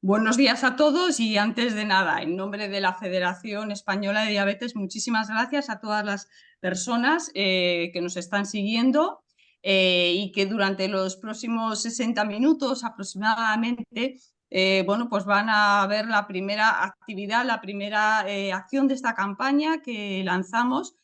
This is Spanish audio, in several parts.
Buenos días a todos y antes de nada, en nombre de la Federación Española de Diabetes, muchísimas gracias a todas las personas que nos están siguiendo y que durante los próximos 60 minutos aproximadamente bueno, pues van a ver la primera actividad, la primera acción de esta campaña que lanzamos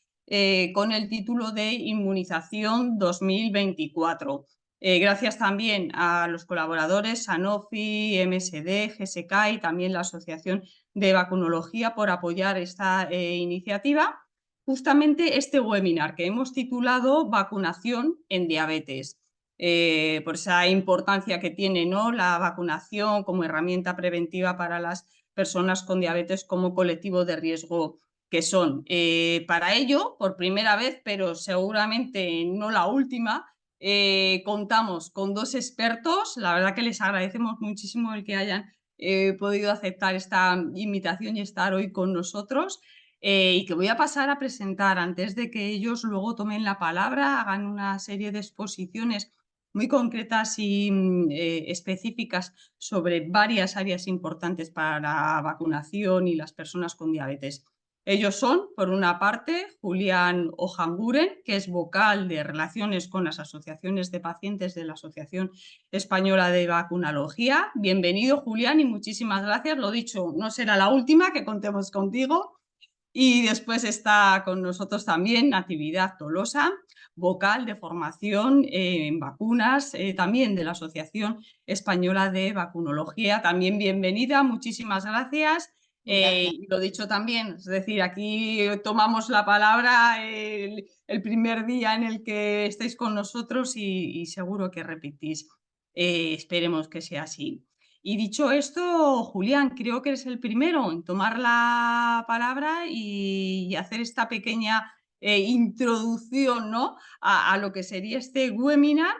con el título de Inmunización 2024. Gracias también a los colaboradores Sanofi, MSD, GSK y también la Asociación de Vacunología por apoyar esta iniciativa. Justamente este webinar que hemos titulado Vacunación en diabetes. Por esa importancia que tiene, ¿no?, la vacunación como herramienta preventiva para las personas con diabetes como colectivo de riesgo que son. Para ello, por primera vez, pero seguramente no la última, contamos con dos expertos. La verdad que les agradecemos muchísimo el que hayan podido aceptar esta invitación y estar hoy con nosotros. Y que voy a pasar a presentar antes de que ellos luego tomen la palabra, hagan una serie de exposiciones muy concretas y específicas sobre varias áreas importantes para la vacunación y las personas con diabetes. Ellos son, por una parte, Julián Ojanguren, que es vocal de Relaciones con las Asociaciones de Pacientes de la Asociación Española de Vacunología. Bienvenido, Julián, y muchísimas gracias. Lo dicho, no será la última que contemos contigo. Y después está con nosotros también Natividad Tolosa, vocal de formación en vacunas, también de la Asociación Española de Vacunología. También bienvenida, muchísimas gracias. Gracias. Y lo dicho también, es decir, aquí tomamos la palabra el primer día en el que estéis con nosotros y seguro que repetís. Esperemos que sea así. Y dicho esto, Julián, creo que eres el primero en tomar la palabra y hacer esta pequeña introducción, ¿no?, a lo que sería este webinar,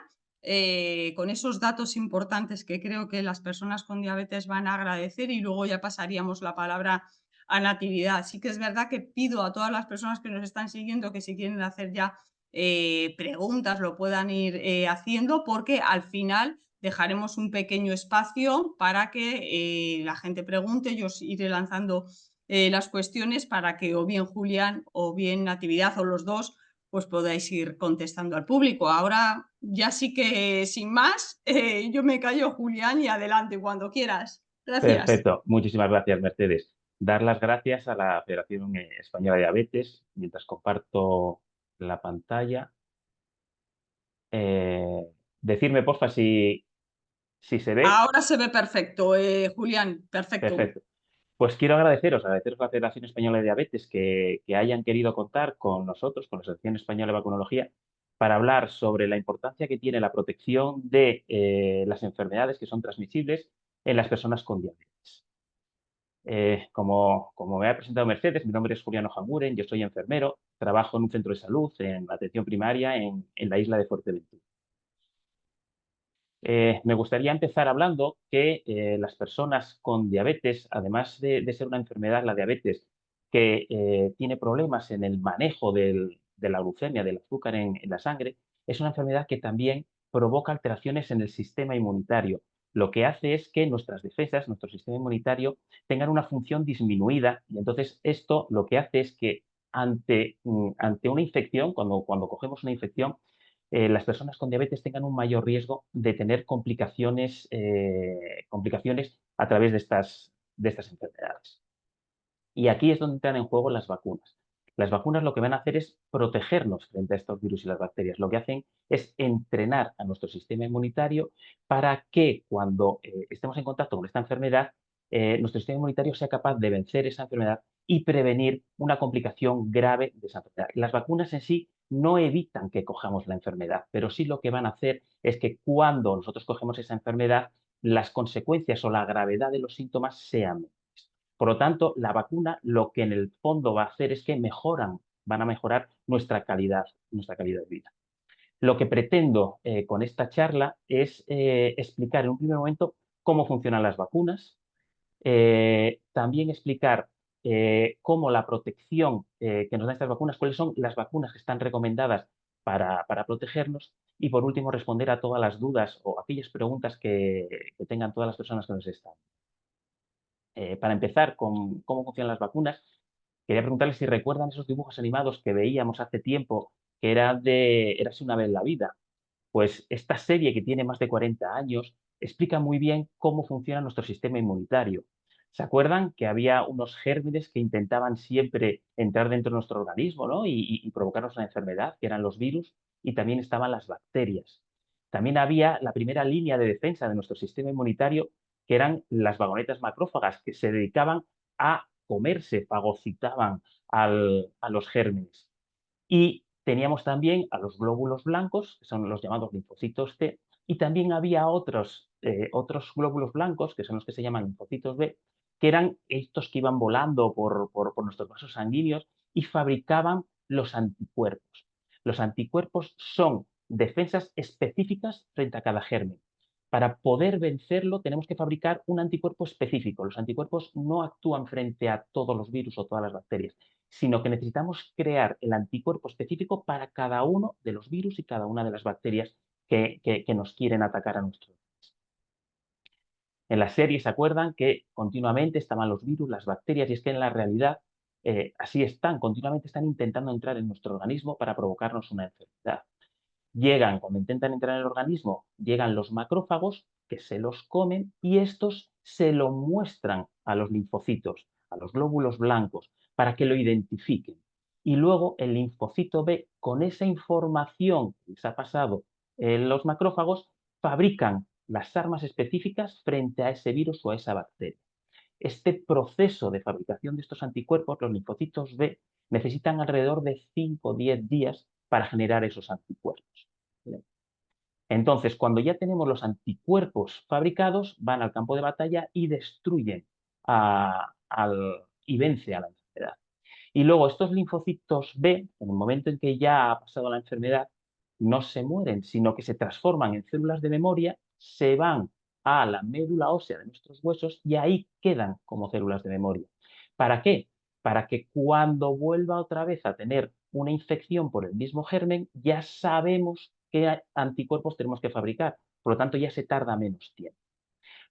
con esos datos importantes que creo que las personas con diabetes van a agradecer y luego ya pasaríamos la palabra a Natividad. Sí que es verdad que pido a todas las personas que nos están siguiendo que si quieren hacer ya preguntas lo puedan ir haciendo, porque al final dejaremos un pequeño espacio para que la gente pregunte. Yo os iré lanzando las cuestiones para que o bien Julián o bien Natividad o los dos pues podáis ir contestando al público. Ahora ya sí que sin más, yo me callo, Julián, y adelante cuando quieras. Gracias. Perfecto. Muchísimas gracias, Mercedes. Dar las gracias a la Federación Española de Diabetes mientras comparto la pantalla. Eh, Decirme, porfa, si se ve. Ahora se ve perfecto, Julián, perfecto. Perfecto. Pues quiero agradeceros a la Federación Española de Diabetes que hayan querido contar con nosotros, con la Asociación Española de Vacunología, para hablar sobre la importancia que tiene la protección de las enfermedades que son transmisibles en las personas con diabetes. Como me ha presentado Mercedes, mi nombre es Julián Ojanguren, yo soy enfermero, trabajo en un centro de salud en atención primaria en la isla de Fuerteventura. Me gustaría empezar hablando que las personas con diabetes, además de ser una enfermedad, la diabetes, que tiene problemas en el manejo de la glucemia, del azúcar en la sangre, es una enfermedad que también provoca alteraciones en el sistema inmunitario. Lo que hace es que nuestras defensas, nuestro sistema inmunitario, tengan una función disminuida y entonces esto lo que hace es que ante una infección, cuando cogemos una infección, las personas con diabetes tengan un mayor riesgo de tener complicaciones a través de estas enfermedades. Y aquí es donde entran en juego las vacunas. Las vacunas lo que van a hacer es protegernos frente a estos virus y las bacterias. Lo que hacen es entrenar a nuestro sistema inmunitario para que cuando estemos en contacto con esta enfermedad, nuestro sistema inmunitario sea capaz de vencer esa enfermedad y prevenir una complicación grave de esa enfermedad. Las vacunas en sí no evitan que cojamos la enfermedad, pero sí lo que van a hacer es que cuando nosotros cogemos esa enfermedad, las consecuencias o la gravedad de los síntomas sean menores. Por lo tanto, la vacuna lo que en el fondo va a hacer es que van a mejorar nuestra calidad de vida. Lo que pretendo con esta charla es explicar en un primer momento cómo funcionan las vacunas, también explicar cómo la protección que nos dan estas vacunas, cuáles son las vacunas que están recomendadas para protegernos y, por último, responder a todas las dudas o aquellas preguntas que tengan todas las personas que nos están. Para empezar con cómo funcionan las vacunas, quería preguntarles si recuerdan esos dibujos animados que veíamos hace tiempo, que era de Érase una vez la vida. Pues esta serie, que tiene más de 40 años, explica muy bien cómo funciona nuestro sistema inmunitario. ¿Se acuerdan que había unos gérmenes que intentaban siempre entrar dentro de nuestro organismo, ¿no? y provocarnos una enfermedad, que eran los virus, y también estaban las bacterias? También había la primera línea de defensa de nuestro sistema inmunitario, que eran las vagonetas macrófagas, que se dedicaban a comerse, fagocitaban a los gérmenes. Y teníamos también a los glóbulos blancos, que son los llamados linfocitos T, y también había otros glóbulos blancos, que son los que se llaman linfocitos B, que eran estos que iban volando por nuestros vasos sanguíneos y fabricaban los anticuerpos. Los anticuerpos son defensas específicas frente a cada germen. Para poder vencerlo tenemos que fabricar un anticuerpo específico. Los anticuerpos no actúan frente a todos los virus o todas las bacterias, sino que necesitamos crear el anticuerpo específico para cada uno de los virus y cada una de las bacterias que nos quieren atacar a nuestro. En la serie se acuerdan que continuamente estaban los virus, las bacterias, y es que en la realidad así están, continuamente están intentando entrar en nuestro organismo para provocarnos una enfermedad. Cuando intentan entrar en el organismo, llegan los macrófagos, que se los comen, y estos se lo muestran a los linfocitos, a los glóbulos blancos, para que lo identifiquen. Y luego el linfocito B, con esa información que les ha pasado los macrófagos, fabrican las armas específicas frente a ese virus o a esa bacteria. Este proceso de fabricación de estos anticuerpos, los linfocitos B, necesitan alrededor de 5 o 10 días para generar esos anticuerpos. Entonces, cuando ya tenemos los anticuerpos fabricados, van al campo de batalla y destruyen y vence a la enfermedad. Y luego estos linfocitos B, en el momento en que ya ha pasado la enfermedad, no se mueren, sino que se transforman en células de memoria, se van a la médula ósea de nuestros huesos y ahí quedan como células de memoria. ¿Para qué? Para que cuando vuelva otra vez a tener una infección por el mismo germen, ya sabemos qué anticuerpos tenemos que fabricar. Por lo tanto, ya se tarda menos tiempo.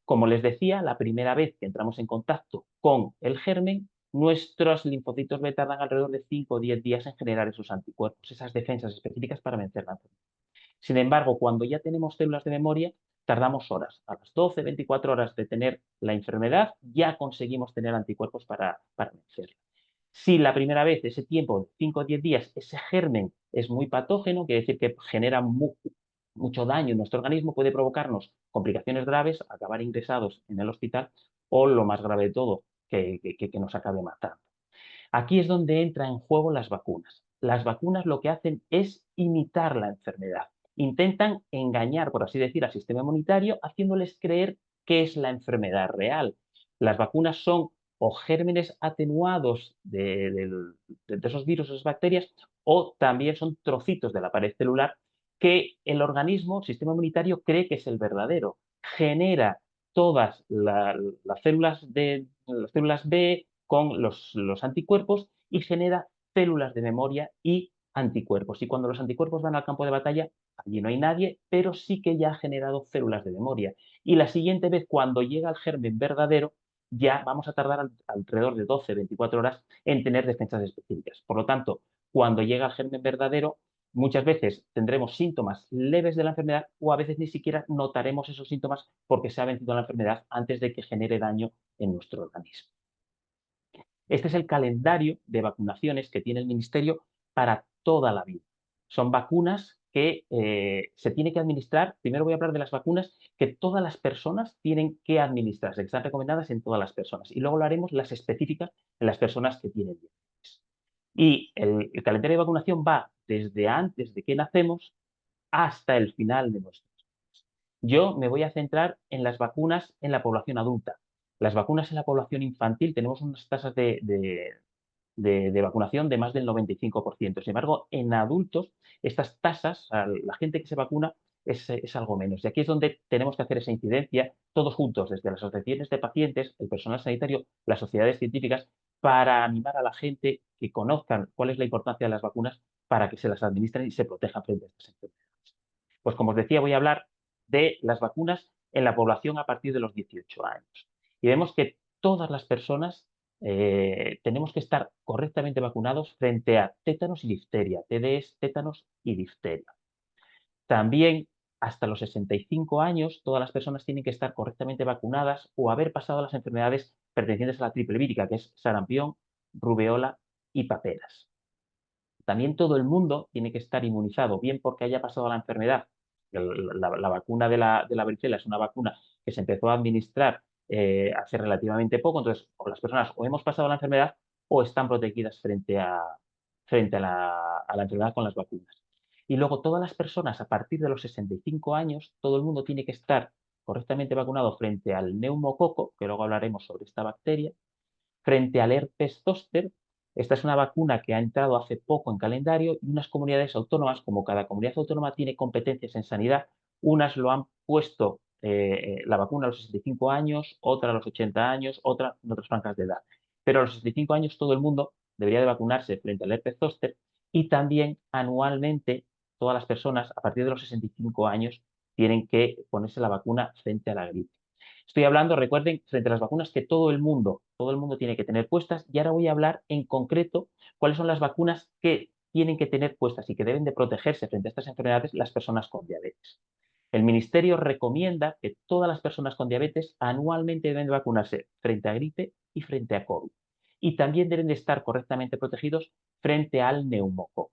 Como les decía, la primera vez que entramos en contacto con el germen, nuestros linfocitos B tardan alrededor de 5 o 10 días en generar esos anticuerpos, esas defensas específicas para vencer la enfermedad. Sin embargo, cuando ya tenemos células de memoria, tardamos horas. A las 12, 24 horas de tener la enfermedad, ya conseguimos tener anticuerpos para vencerla. Si la primera vez, ese tiempo, 5 o 10 días, ese germen es muy patógeno, quiere decir que genera mucho daño en nuestro organismo, puede provocarnos complicaciones graves, acabar ingresados en el hospital o, lo más grave de todo, que nos acabe matando. Aquí es donde entran en juego las vacunas. Las vacunas lo que hacen es imitar la enfermedad. Intentan engañar, por así decir, al sistema inmunitario, haciéndoles creer que es la enfermedad real. Las vacunas son o gérmenes atenuados de esos virus o esas bacterias, o también son trocitos de la pared celular que el organismo, el sistema inmunitario, cree que es el verdadero. Genera todas las células B con los anticuerpos y genera células de memoria y anticuerpos. Y cuando los anticuerpos van al campo de batalla, allí no hay nadie, pero sí que ya ha generado células de memoria. Y la siguiente vez, cuando llega el germen verdadero, ya vamos a tardar alrededor de 12, 24 horas en tener defensas específicas. Por lo tanto, cuando llega el germen verdadero, muchas veces tendremos síntomas leves de la enfermedad o a veces ni siquiera notaremos esos síntomas porque se ha vencido la enfermedad antes de que genere daño en nuestro organismo. Este es el calendario de vacunaciones que tiene el Ministerio para toda la vida. Son vacunas que se tiene que administrar. Primero voy a hablar de las vacunas que todas las personas tienen que administrarse, que están recomendadas en todas las personas. Y luego lo haremos las específicas en las personas que tienen diabetes. Y el calendario de vacunación va desde antes de que nacemos hasta el final de nuestros días. Yo me voy a centrar en las vacunas en la población adulta. Las vacunas en la población infantil tenemos unas tasas de vacunación de más del 95%. Sin embargo, en adultos, estas tasas, la gente que se vacuna, es algo menos. Y aquí es donde tenemos que hacer esa incidencia todos juntos, desde las asociaciones de pacientes, el personal sanitario, las sociedades científicas, para animar a la gente que conozcan cuál es la importancia de las vacunas para que se las administren y se protejan frente a estas enfermedades. Pues como os decía, voy a hablar de las vacunas en la población a partir de los 18 años. Y vemos que todas las personas tenemos que estar correctamente vacunados frente a tétanos y difteria, TDs, tétanos y difteria. También, hasta los 65 años, todas las personas tienen que estar correctamente vacunadas o haber pasado las enfermedades pertenecientes a la triple vírica, que es sarampión, rubeola y paperas. También todo el mundo tiene que estar inmunizado, bien porque haya pasado la enfermedad. La vacuna de la varicela es una vacuna que se empezó a administrar hace relativamente poco, entonces o las personas o hemos pasado la enfermedad o están protegidas frente a la enfermedad con las vacunas. Y luego todas las personas a partir de los 65 años, todo el mundo tiene que estar correctamente vacunado frente al neumococo, que luego hablaremos sobre esta bacteria, frente al herpes zóster. Esta es una vacuna que ha entrado hace poco en calendario y unas comunidades autónomas, como cada comunidad autónoma tiene competencias en sanidad, unas lo han puesto la vacuna a los 65 años, otra a los 80 años, otra en otras franjas de edad. Pero a los 65 años todo el mundo debería de vacunarse frente al herpes zóster y también anualmente todas las personas a partir de los 65 años tienen que ponerse la vacuna frente a la gripe. Estoy hablando, recuerden, frente a las vacunas que todo el mundo tiene que tener puestas, y ahora voy a hablar en concreto cuáles son las vacunas que tienen que tener puestas y que deben de protegerse frente a estas enfermedades las personas con diabetes. El Ministerio recomienda que todas las personas con diabetes anualmente deben de vacunarse frente a gripe y frente a COVID. Y también deben de estar correctamente protegidos frente al neumococo.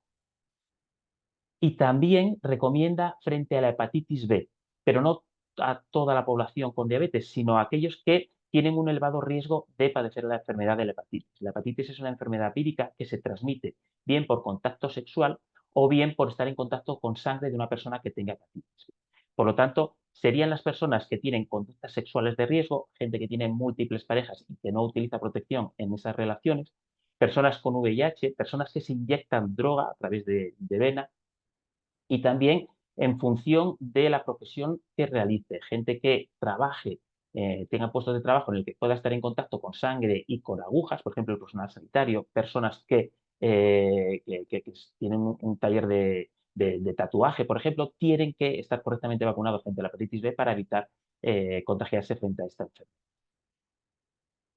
Y también recomienda frente a la hepatitis B, pero no a toda la población con diabetes, sino a aquellos que tienen un elevado riesgo de padecer la enfermedad de la hepatitis. La hepatitis es una enfermedad vírica que se transmite bien por contacto sexual o bien por estar en contacto con sangre de una persona que tenga hepatitis. Por lo tanto, serían las personas que tienen conductas sexuales de riesgo, gente que tiene múltiples parejas y que no utiliza protección en esas relaciones, personas con VIH, personas que se inyectan droga a través de vena, y también en función de la profesión que realice. Gente que trabaje, tenga puestos de trabajo en el que pueda estar en contacto con sangre y con agujas, por ejemplo, el personal sanitario, personas que tienen un taller de tatuaje, por ejemplo, tienen que estar correctamente vacunados frente a la hepatitis B para evitar contagiarse frente a esta enfermedad.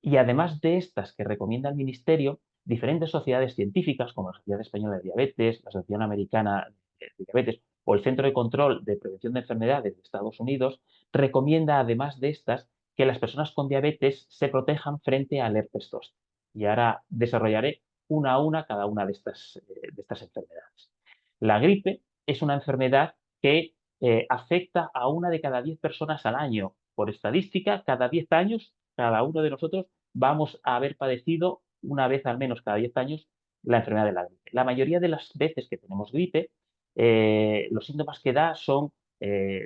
Y además de estas que recomienda el Ministerio, diferentes sociedades científicas, como la Sociedad Española de Diabetes, la Asociación Americana de Diabetes o el Centro de Control de Prevención de Enfermedades de Estados Unidos, recomienda además de estas que las personas con diabetes se protejan frente al herpes zóster. Y ahora desarrollaré una a una cada una de estas enfermedades. La gripe es una enfermedad que afecta a una de cada 10 personas al año. Por estadística, cada 10 años, cada uno de nosotros vamos a haber padecido una vez al menos cada 10 años la enfermedad de la gripe. La mayoría de las veces que tenemos gripe, los síntomas que da son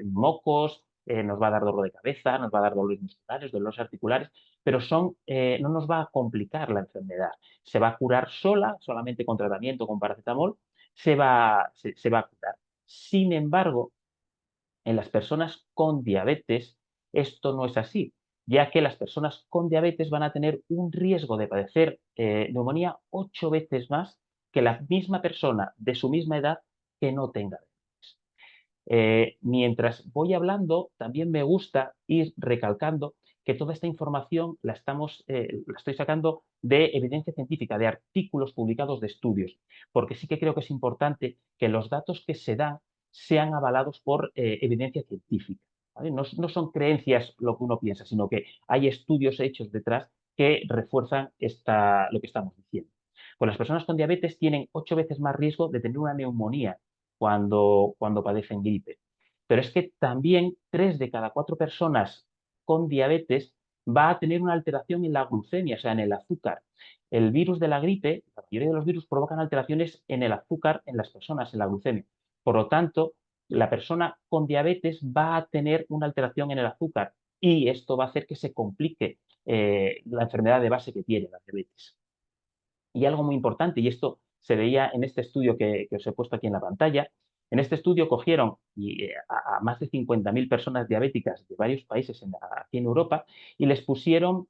mocos, nos va a dar dolor de cabeza, nos va a dar dolores musculares, dolores articulares, pero no nos va a complicar la enfermedad. Se va a curar sola, solamente con tratamiento, con paracetamol, se va a curar. Sin embargo, en las personas con diabetes esto no es así, ya que las personas con diabetes van a tener un riesgo de padecer neumonía 8 veces más que la misma persona de su misma edad que no tenga diabetes. Mientras voy hablando, también me gusta ir recalcando que toda esta información la estoy sacando de evidencia científica, de artículos publicados de estudios, porque sí que creo que es importante que los datos que se dan sean avalados por evidencia científica. ¿Vale? No son creencias lo que uno piensa, sino que hay estudios hechos detrás que refuerzan lo que estamos diciendo. Pues las personas con diabetes tienen 8 veces más riesgo de tener una neumonía cuando padecen gripe. Pero es que también 3 de cada 4 personas con diabetes va a tener una alteración en la glucemia, o sea, en el azúcar. El virus de la gripe, la mayoría de los virus provocan alteraciones en el azúcar en las personas, en la glucemia. Por lo tanto, la persona con diabetes va a tener una alteración en el azúcar y esto va a hacer que se complique la enfermedad de base que tiene la diabetes. Y algo muy importante, y esto se veía en este estudio que os he puesto aquí en la pantalla, en este estudio cogieron a más de 50.000 personas diabéticas de varios países aquí en Europa y les dieron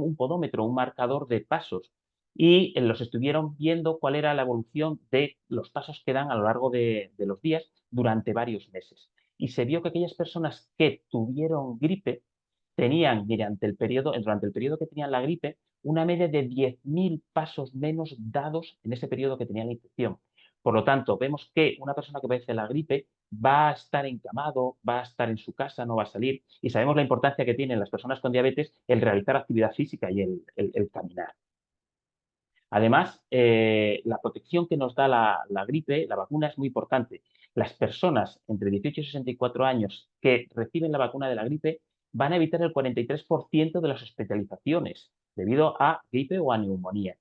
un podómetro, un marcador de pasos, y los estuvieron viendo cuál era la evolución de los pasos que dan a lo largo de los días durante varios meses. Y se vio que aquellas personas que tuvieron gripe tenían, durante el periodo que tenían la gripe, una media de 10.000 pasos menos dados en ese periodo que tenían la infección. Por lo tanto, vemos que una persona que padece la gripe va a estar encamado, va a estar en su casa, no va a salir, y sabemos la importancia que tienen las personas con diabetes el realizar actividad física y el caminar. Además, la protección que nos da la gripe, la vacuna, es muy importante. Las personas entre 18 y 64 años que reciben la vacuna de la gripe van a evitar el 43% de las hospitalizaciones debido a gripe o a neumonía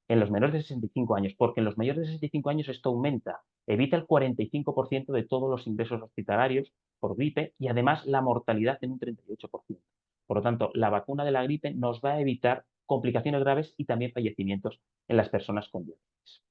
en los menores de 65 años, porque en los mayores de 65 años esto aumenta, evita el 45% de todos los ingresos hospitalarios por gripe y además la mortalidad en un 38%. Por lo tanto, la vacuna de la gripe nos va a evitar complicaciones graves y también fallecimientos en las personas con diabetes.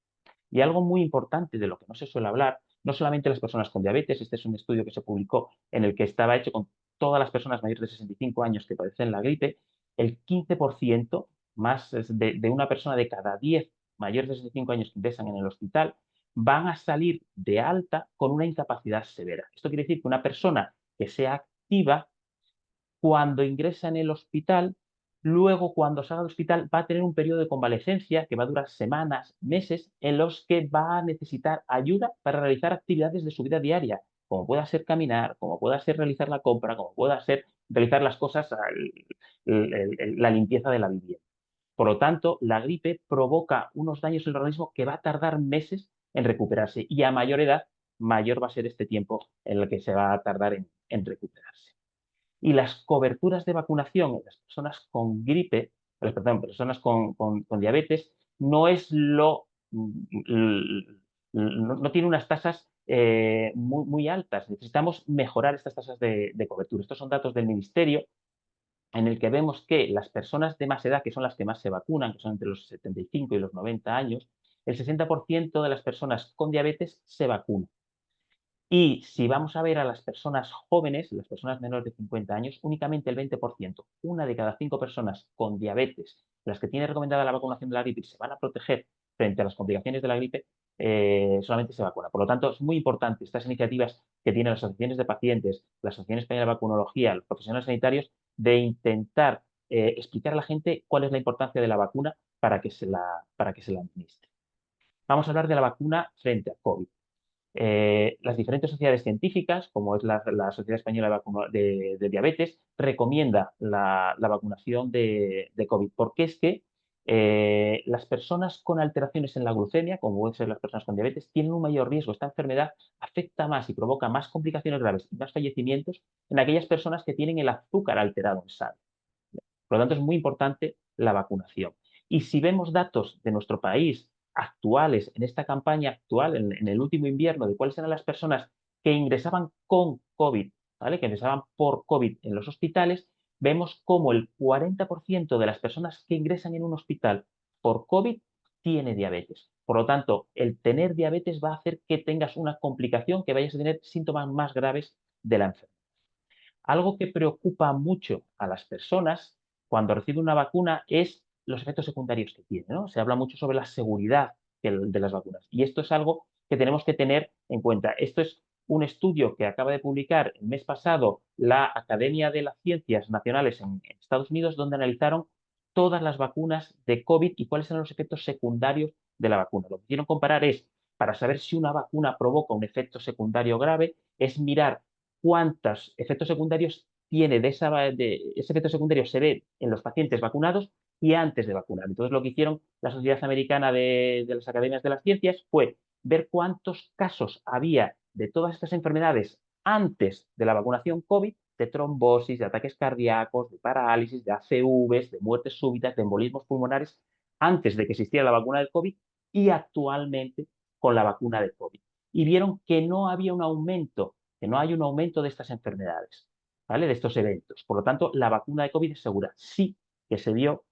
Y algo muy importante de lo que no se suele hablar, no solamente las personas con diabetes, este es un estudio que se publicó en el que estaba hecho con todas las personas mayores de 65 años que padecen la gripe, el 15% más de una persona de cada 10 mayores de 65 años que ingresan en el hospital van a salir de alta con una incapacidad severa. Esto quiere decir que una persona que sea activa cuando ingresa en el hospital, luego cuando salga del hospital va a tener un periodo de convalecencia que va a durar semanas, meses, en los que va a necesitar ayuda para realizar actividades de su vida diaria, como pueda ser caminar, como pueda ser realizar la compra, como pueda ser realizar las cosas, la limpieza de la vivienda. Por lo tanto, la gripe provoca unos daños en el organismo que va a tardar meses en recuperarse y a mayor edad, mayor va a ser este tiempo en el que se va a tardar en recuperarse. Y las coberturas de vacunación en las personas con gripe, perdón, personas con diabetes, no es no tiene unas tasas muy altas. Necesitamos mejorar estas tasas de cobertura. Estos son datos del Ministerio en el que vemos que las personas de más edad, que son las que más se vacunan, que son entre los 75 y los 90 años, el 60% de las personas con diabetes se vacunan. Y si vamos a ver a las personas jóvenes, las personas menores de 50 años, únicamente el 20%, una de cada 5 personas con diabetes, las que tienen recomendada la vacunación de la gripe y se van a proteger frente a las complicaciones de la gripe, solamente se vacuna. Por lo tanto, es muy importante estas iniciativas que tienen las asociaciones de pacientes, la Asociación Española de Vacunología, los profesionales sanitarios, de intentar explicar a la gente cuál es la importancia de la vacuna para que se la administre. Vamos a hablar de la vacuna frente a COVID. Las diferentes sociedades científicas, como es la Sociedad Española de Diabetes, recomienda la vacunación de COVID, porque es que las personas con alteraciones en la glucemia, como pueden ser las personas con diabetes, tienen un mayor riesgo. Esta enfermedad afecta más y provoca más complicaciones graves y más fallecimientos en aquellas personas que tienen el azúcar alterado en sangre. Por lo tanto, es muy importante la vacunación. Y si vemos datos de nuestro país actuales, en esta campaña actual, en el último invierno, de cuáles eran las personas que ingresaban con COVID, ¿vale? Que ingresaban por COVID en los hospitales, vemos cómo el 40% de las personas que ingresan en un hospital por COVID tiene diabetes. Por lo tanto, el tener diabetes va a hacer que tengas una complicación, que vayas a tener síntomas más graves de la enfermedad. Algo que preocupa mucho a las personas cuando reciben una vacuna es los efectos secundarios que tiene, ¿no? Se habla mucho sobre la seguridad de las vacunas y esto es algo que tenemos que tener en cuenta. Esto es un estudio que acaba de publicar el mes pasado la Academia de las Ciencias Nacionales en Estados Unidos, donde analizaron todas las vacunas de COVID y cuáles eran los efectos secundarios de la vacuna. Lo que quieren comparar es, para saber si una vacuna provoca un efecto secundario grave, es mirar cuántos efectos secundarios tiene ese efecto secundario se ve en los pacientes vacunados y antes de vacunar. Entonces, lo que hicieron la Sociedad Americana de las Academias de las Ciencias fue ver cuántos casos había de todas estas enfermedades antes de la vacunación COVID, de trombosis, de ataques cardíacos, de parálisis, de ACVs, de muertes súbitas, de embolismos pulmonares, antes de que existiera la vacuna del COVID y actualmente con la vacuna del COVID. Y vieron que no había un aumento, que no hay un aumento de estas enfermedades, ¿vale? De estos eventos. Por lo tanto, la vacuna de COVID es segura. Sí que se vio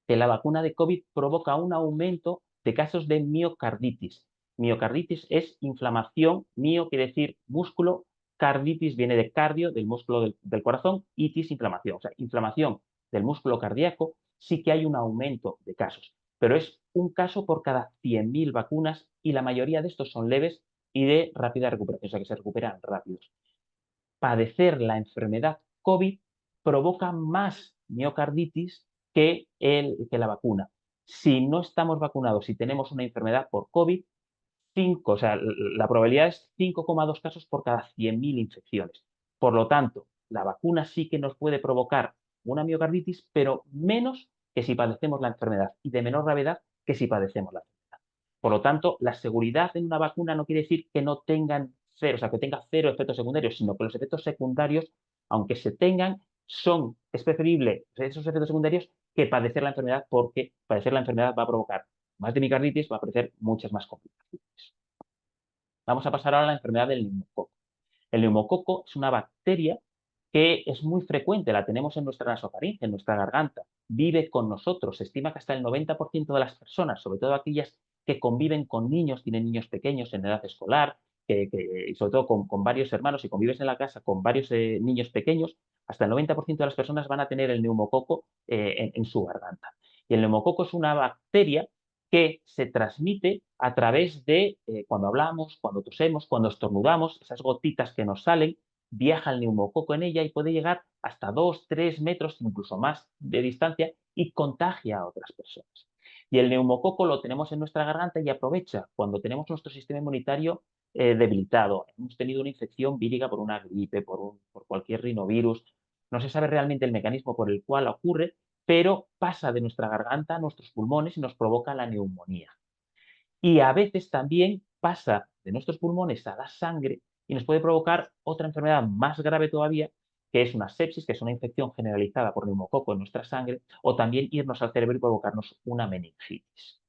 que la vacuna de COVID provoca un aumento de casos de miocarditis. Miocarditis es inflamación, mio quiere decir músculo, carditis viene de cardio, del músculo del corazón, itis, inflamación. O sea, inflamación del músculo cardíaco, sí que hay un aumento de casos, pero es un caso por cada 100.000 vacunas y la mayoría de estos son leves y de rápida recuperación, o sea que se recuperan rápidos. Padecer la enfermedad COVID provoca más miocarditis que la vacuna. Si no estamos vacunados, si tenemos una enfermedad por COVID, o sea, la probabilidad es 5,2 casos por cada 100.000 infecciones. Por lo tanto, la vacuna sí que nos puede provocar una miocarditis, pero menos que si padecemos la enfermedad y de menor gravedad que si padecemos la enfermedad. Por lo tanto, la seguridad en una vacuna no quiere decir que no tengan cero, o sea, que tenga cero efectos secundarios, sino que los efectos secundarios, aunque se tengan, es preferible esos efectos secundarios que padecer la enfermedad, porque padecer la enfermedad va a provocar más de miocarditis, va a aparecer muchas más complicaciones. Vamos a pasar ahora a la enfermedad del neumococo. El neumococo es una bacteria que es muy frecuente, la tenemos en nuestra nasofaringe, en nuestra garganta, vive con nosotros. Se estima que hasta el 90% de las personas, sobre todo aquellas que conviven con niños, tienen niños pequeños en edad escolar, y sobre todo con varios hermanos y convives en la casa con varios niños pequeños, hasta el 90% de las personas van a tener el neumococo en su garganta. Y el neumococo es una bacteria que se transmite a través de cuando hablamos, cuando tosemos, cuando estornudamos, esas gotitas que nos salen, viaja el neumococo en ella y puede llegar hasta 2, 3 metros, incluso más de distancia, y contagia a otras personas. Y el neumococo lo tenemos en nuestra garganta y aprovecha cuando tenemos nuestro sistema inmunitario debilitado. Hemos tenido una infección vírica por una gripe, por cualquier rinovirus. No se sabe realmente el mecanismo por el cual ocurre, pero pasa de nuestra garganta a nuestros pulmones y nos provoca la neumonía. Y a veces también pasa de nuestros pulmones a la sangre y nos puede provocar otra enfermedad más grave todavía, que es una sepsis, que es una infección generalizada por neumococo en nuestra sangre, o también irnos al cerebro y provocarnos una meningitis.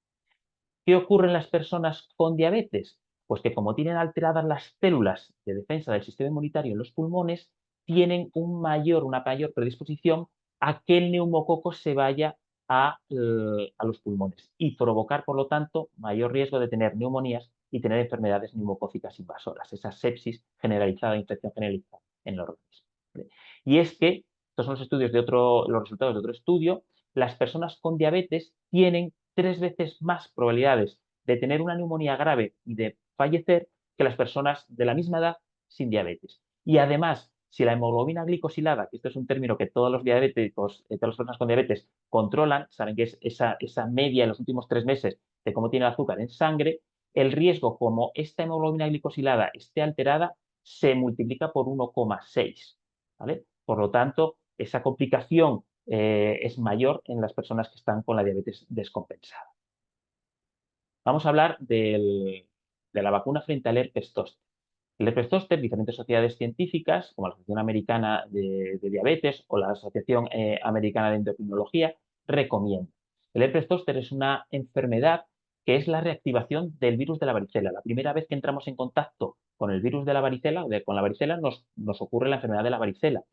¿Qué ocurre en las personas con diabetes? Pues que como tienen alteradas las células de defensa del sistema inmunitario en los pulmones, tienen una mayor predisposición a que el neumococo se vaya a los pulmones y provocar, por lo tanto, mayor riesgo de tener neumonías y tener enfermedades neumocócicas invasoras, esa sepsis generalizada, infección generalizada en el organismo. ¿Vale? Y es que, estos son los resultados de otro estudio, las personas con diabetes tienen 3 veces más probabilidades de tener una neumonía grave y de fallecer que las personas de la misma edad sin diabetes. Y además, si la hemoglobina glicosilada, que esto es un término que todos los diabéticos, todas las personas con diabetes controlan, saben que es esa media en los últimos 3 meses de cómo tiene el azúcar en sangre, el riesgo como esta hemoglobina glicosilada esté alterada se multiplica por 1,6. ¿Vale? Por lo tanto, esa complicación es mayor en las personas que están con la diabetes descompensada. Vamos a hablar de la vacuna frente al herpes zóster. El herpes zóster, diferentes sociedades científicas, como la Asociación Americana de Diabetes o la Asociación Americana de Endocrinología, recomiendan. El herpes zóster es una enfermedad que es la reactivación del virus de la varicela. La primera vez que entramos en contacto con el virus de la varicela, con la varicela, nos ocurre la enfermedad de la varicela.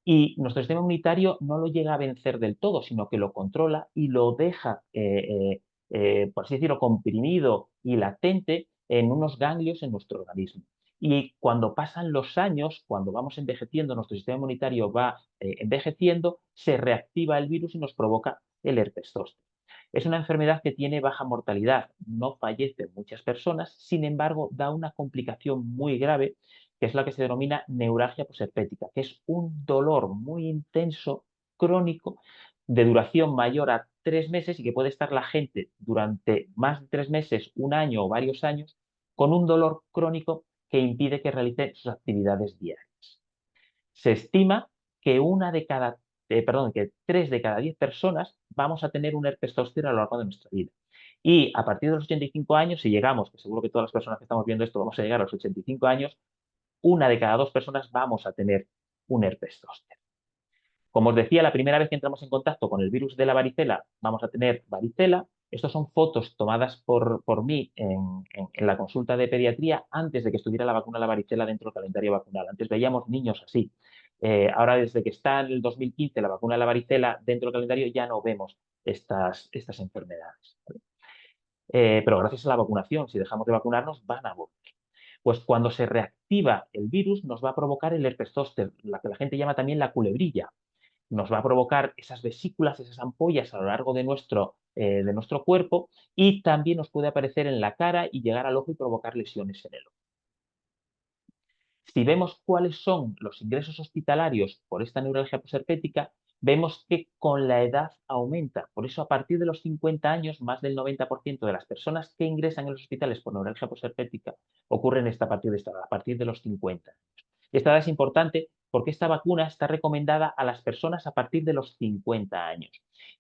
Y nuestro sistema inmunitario no lo llega a vencer del todo, sino que lo controla y lo deja, por así decirlo, comprimido y latente en unos ganglios en nuestro organismo. Y cuando pasan los años, cuando vamos envejeciendo, nuestro sistema inmunitario va envejeciendo, se reactiva el virus y nos provoca el herpes zóster. Es una enfermedad que tiene baja mortalidad, no fallecen muchas personas, sin embargo, da una complicación muy grave, que es la que se denomina neuralgia posherpética, que es un dolor muy intenso, crónico, de duración mayor a 3 meses y que puede estar la gente durante más de 3 meses, un año o varios años, con un dolor crónico que impide que realice sus actividades diarias. Se estima que que 3 de cada 10 personas vamos a tener un herpes zóster a lo largo de nuestra vida. Y a partir de los 85 años, si llegamos, que seguro que todas las personas que estamos viendo esto vamos a llegar a los 85 años, 1 de cada 2 personas vamos a tener un herpes zóster. Como os decía, la primera vez que entramos en contacto con el virus de la varicela, vamos a tener varicela. Estas son fotos tomadas por mí en la consulta de pediatría antes de que estuviera la vacuna de la varicela dentro del calendario vacunal. Antes veíamos niños así. Ahora, desde que está en el 2015 la vacuna de la varicela dentro del calendario, ya no vemos estas enfermedades. ¿Vale? Pero gracias a la vacunación, si dejamos de vacunarnos, van a volver. Pues cuando se reactiva el virus, nos va a provocar el herpes zóster, la que la gente llama también la culebrilla. Nos va a provocar esas vesículas, esas ampollas a lo largo de nuestro cuerpo, y también nos puede aparecer en la cara y llegar al ojo y provocar lesiones en el ojo. Si vemos cuáles son los ingresos hospitalarios por esta neuralgia posherpética, vemos que con la edad aumenta. Por eso, a partir de los 50 años, más del 90% de las personas que ingresan en los hospitales por neuralgia posherpética ocurren a partir de esta edad, a partir de los 50 años. Esta edad es importante porque esta vacuna está recomendada a las personas a partir de los 50 años.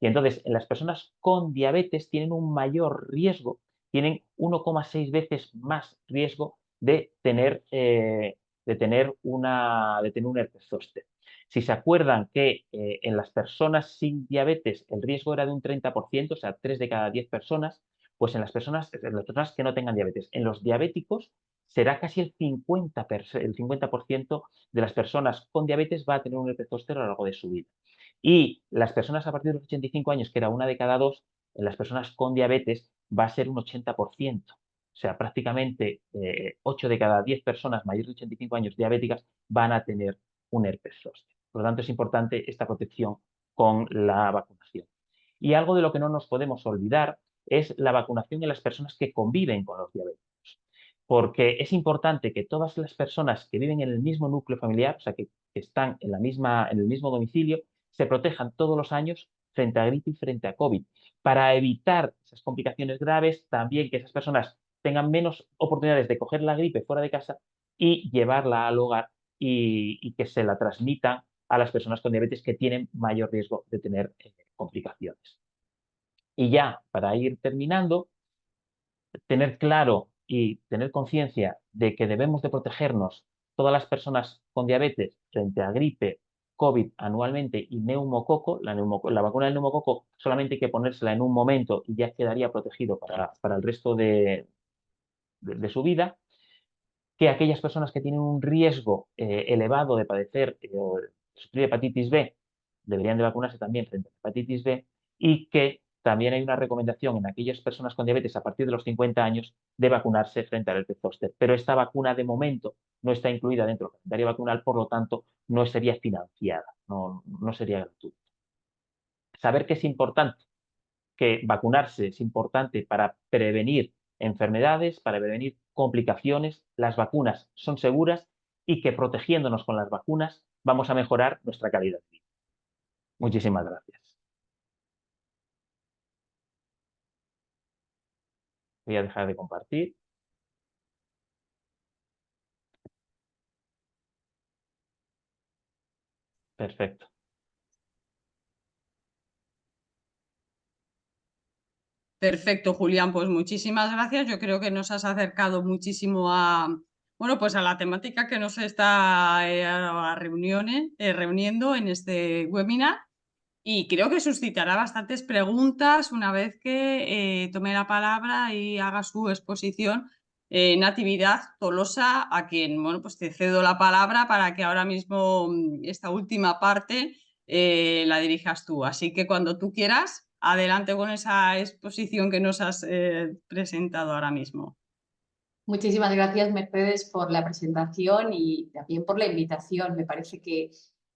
Y entonces, en las personas con diabetes tienen un mayor riesgo, tienen 1,6 veces más riesgo de tener un herpes zóster. Si se acuerdan que en las personas sin diabetes el riesgo era de un 30%, o sea, 3 de cada 10 personas, pues en las personas que no tengan diabetes. En los diabéticos será casi el 50% de las personas con diabetes va a tener un herpes zóster a lo largo de su vida. Y las personas a partir de los 85 años, que era una de cada dos, en las personas con diabetes va a ser un 80%. O sea, prácticamente 8 de cada 10 personas mayores de 85 años diabéticas van a tener un herpes zóster. Por lo tanto, es importante esta protección con la vacunación. Y algo de lo que no nos podemos olvidar es la vacunación en las personas que conviven con los diabéticos. Porque es importante que todas las personas que viven en el mismo núcleo familiar, o sea, que están en el mismo domicilio, se protejan todos los años frente a gripe y frente a COVID, para evitar esas complicaciones graves, también que esas personas tengan menos oportunidades de coger la gripe fuera de casa y llevarla al hogar y que se la transmitan a las personas con diabetes que tienen mayor riesgo de tener complicaciones. Y ya, para ir terminando, tener claro y tener conciencia de que debemos de protegernos todas las personas con diabetes frente a gripe, COVID anualmente y neumococo. La vacuna del neumococo solamente hay que ponérsela en un momento y ya quedaría protegido para el resto de su vida. Que aquellas personas que tienen un riesgo elevado de padecer sufrir hepatitis B deberían de vacunarse también frente a la hepatitis B, y que también hay una recomendación en aquellas personas con diabetes a partir de los 50 años de vacunarse frente al herpes zóster. Pero esta vacuna de momento no está incluida dentro del calendario vacunal, por lo tanto no sería financiada, no sería gratuita. Saber que es importante, que vacunarse es importante para prevenir enfermedades, para prevenir complicaciones. Las vacunas son seguras y que protegiéndonos con las vacunas vamos a mejorar nuestra calidad de vida. Muchísimas gracias. Voy a dejar de compartir. Perfecto. Perfecto, Julián, pues muchísimas gracias. Yo creo que nos has acercado muchísimo bueno, pues a la temática que nos está reuniendo en este webinar, y creo que suscitará bastantes preguntas una vez que tome la palabra y haga su exposición Natividad Tolosa, a quien, bueno, pues te cedo la palabra para que ahora mismo esta última parte la dirijas tú. Así que cuando tú quieras, adelante con esa exposición que nos has presentado ahora mismo. Muchísimas gracias, Mercedes, por la presentación y también por la invitación. Me parece que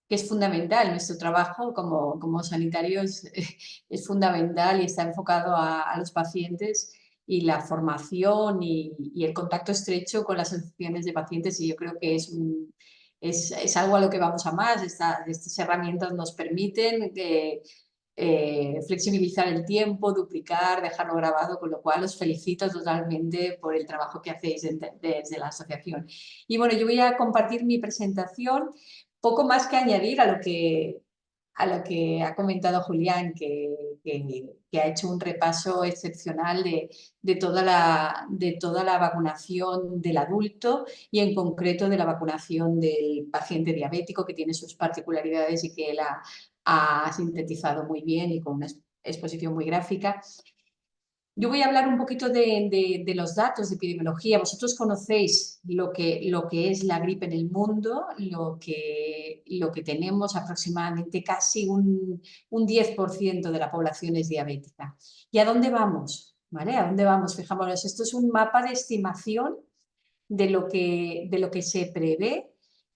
es fundamental. Nuestro trabajo como sanitarios es fundamental y está enfocado a los pacientes, y la formación y el contacto estrecho con las asociaciones de pacientes, y yo creo que es algo a lo que vamos a más. Estas herramientas nos permiten flexibilizar el tiempo, duplicar, dejarlo grabado, con lo cual os felicito totalmente por el trabajo que hacéis desde la asociación. Y bueno, yo voy a compartir mi presentación, poco más que añadir a lo que ha comentado Julián, que ha hecho un repaso excepcional de toda la vacunación del adulto, y en concreto de la vacunación del paciente diabético, que tiene sus particularidades y que él ha sintetizado muy bien y con una exposición muy gráfica. Yo voy a hablar un poquito de los datos de epidemiología. Vosotros conocéis lo que es la gripe en el mundo, lo que tenemos aproximadamente casi un 10% de la población es diabética. ¿Y a dónde vamos? ¿Vale? ¿A dónde vamos? Fijámonos, esto es un mapa de estimación de lo que se prevé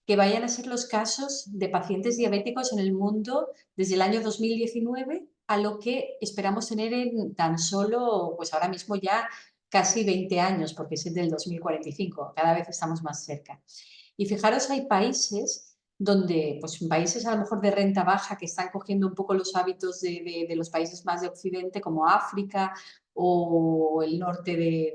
que vayan a ser los casos de pacientes diabéticos en el mundo desde el año 2019 a lo que esperamos tener en tan solo, pues ahora mismo ya casi 20 años, porque es del 2045, cada vez estamos más cerca. Y fijaros, hay países donde, pues países a lo mejor de renta baja que están cogiendo un poco los hábitos de los países más de Occidente, como África o el norte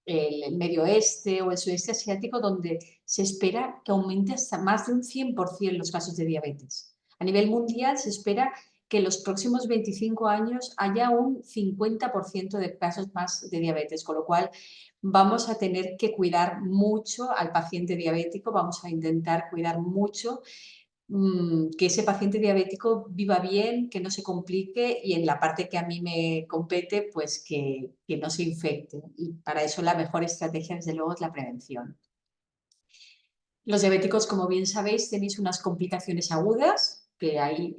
el Medio Oeste o el sudeste asiático, donde se espera que aumente hasta más de un 100% los casos de diabetes. A nivel mundial se espera que en los próximos 25 años haya un 50% de casos más de diabetes, con lo cual vamos a tener que cuidar mucho al paciente diabético, vamos a intentar cuidar mucho que ese paciente diabético viva bien, que no se complique y en la parte que a mí me compete, pues que no se infecte. Y para eso la mejor estrategia, desde luego, es la prevención. Los diabéticos, como bien sabéis, tenéis unas complicaciones agudas, que ahí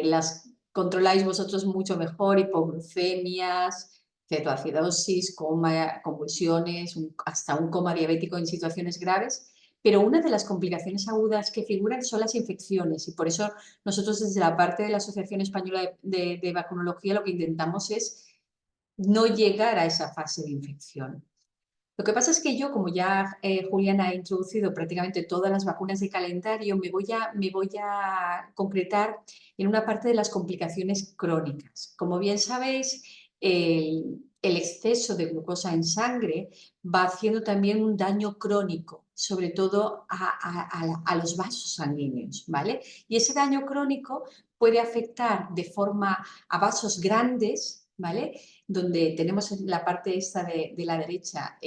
las controláis vosotros mucho mejor, hipoglucemias, cetoacidosis, coma, convulsiones, hasta un coma diabético en situaciones graves. Pero una de las complicaciones agudas que figuran son las infecciones y por eso nosotros desde la parte de la Asociación Española de Vacunología lo que intentamos es no llegar a esa fase de infección. Lo que pasa es que yo, como ya Julián ha introducido prácticamente todas las vacunas de calendario, me voy a concretar en una parte de las complicaciones crónicas. Como bien sabéis, el exceso de glucosa en sangre va haciendo también un daño crónico, sobre todo a los vasos sanguíneos, ¿vale? Y ese daño crónico puede afectar de forma a vasos grandes, ¿vale? Donde tenemos en la parte esta de la derecha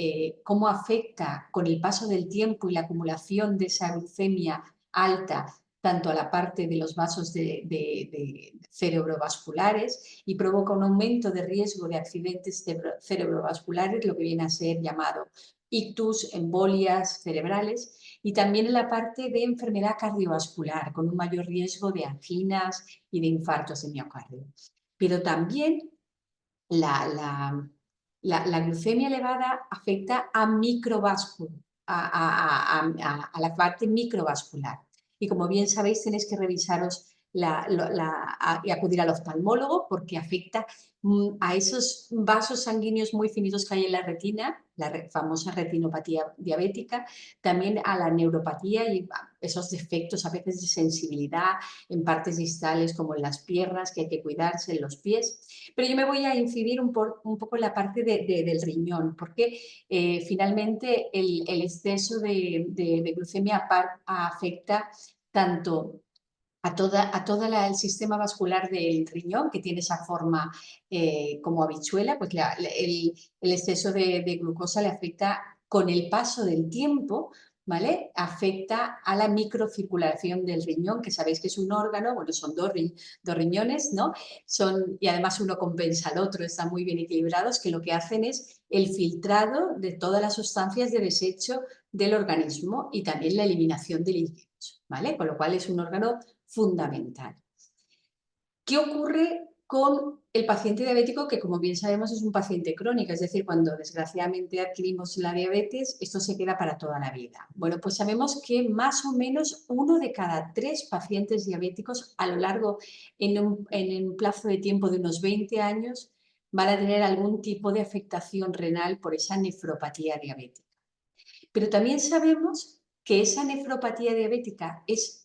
cómo afecta con el paso del tiempo y la acumulación de esa glucemia alta tanto a la parte de los vasos de cerebrovasculares y provoca un aumento de riesgo de accidentes cerebrovasculares, lo que viene a ser llamado ictus, embolias cerebrales, y también en la parte de enfermedad cardiovascular, con un mayor riesgo de anginas y de infartos de miocardio. Pero también la glucemia elevada afecta a microvascular, a la parte microvascular. Y como bien sabéis, tenéis que revisaros y acudir al oftalmólogo porque afecta a esos vasos sanguíneos muy finitos que hay en la retina, la famosa retinopatía diabética, también a la neuropatía y esos defectos a veces de sensibilidad en partes distales como en las piernas, que hay que cuidarse, en los pies. Pero yo me voy a incidir un poco en la parte del riñón, porque finalmente el exceso de glucemia afecta tanto a todo el sistema vascular del riñón, que tiene esa forma como habichuela, pues el exceso de glucosa le afecta con el paso del tiempo, ¿vale? Afecta a la microcirculación del riñón, que sabéis que es un órgano, bueno, son dos riñones, ¿no? Y además uno compensa al otro, están muy bien equilibrados, que lo que hacen es el filtrado de todas las sustancias de desecho del organismo y también la eliminación de líquidos, ¿vale? Con lo cual es un órgano fundamental. ¿Qué ocurre con el paciente diabético que, como bien sabemos, es un paciente crónico? Es decir, cuando desgraciadamente adquirimos la diabetes, esto se queda para toda la vida. Bueno, pues sabemos que más o menos 1 de cada 3 pacientes diabéticos a lo largo, en un plazo de tiempo de unos 20 años, van a tener algún tipo de afectación renal por esa nefropatía diabética. Pero también sabemos que esa nefropatía diabética es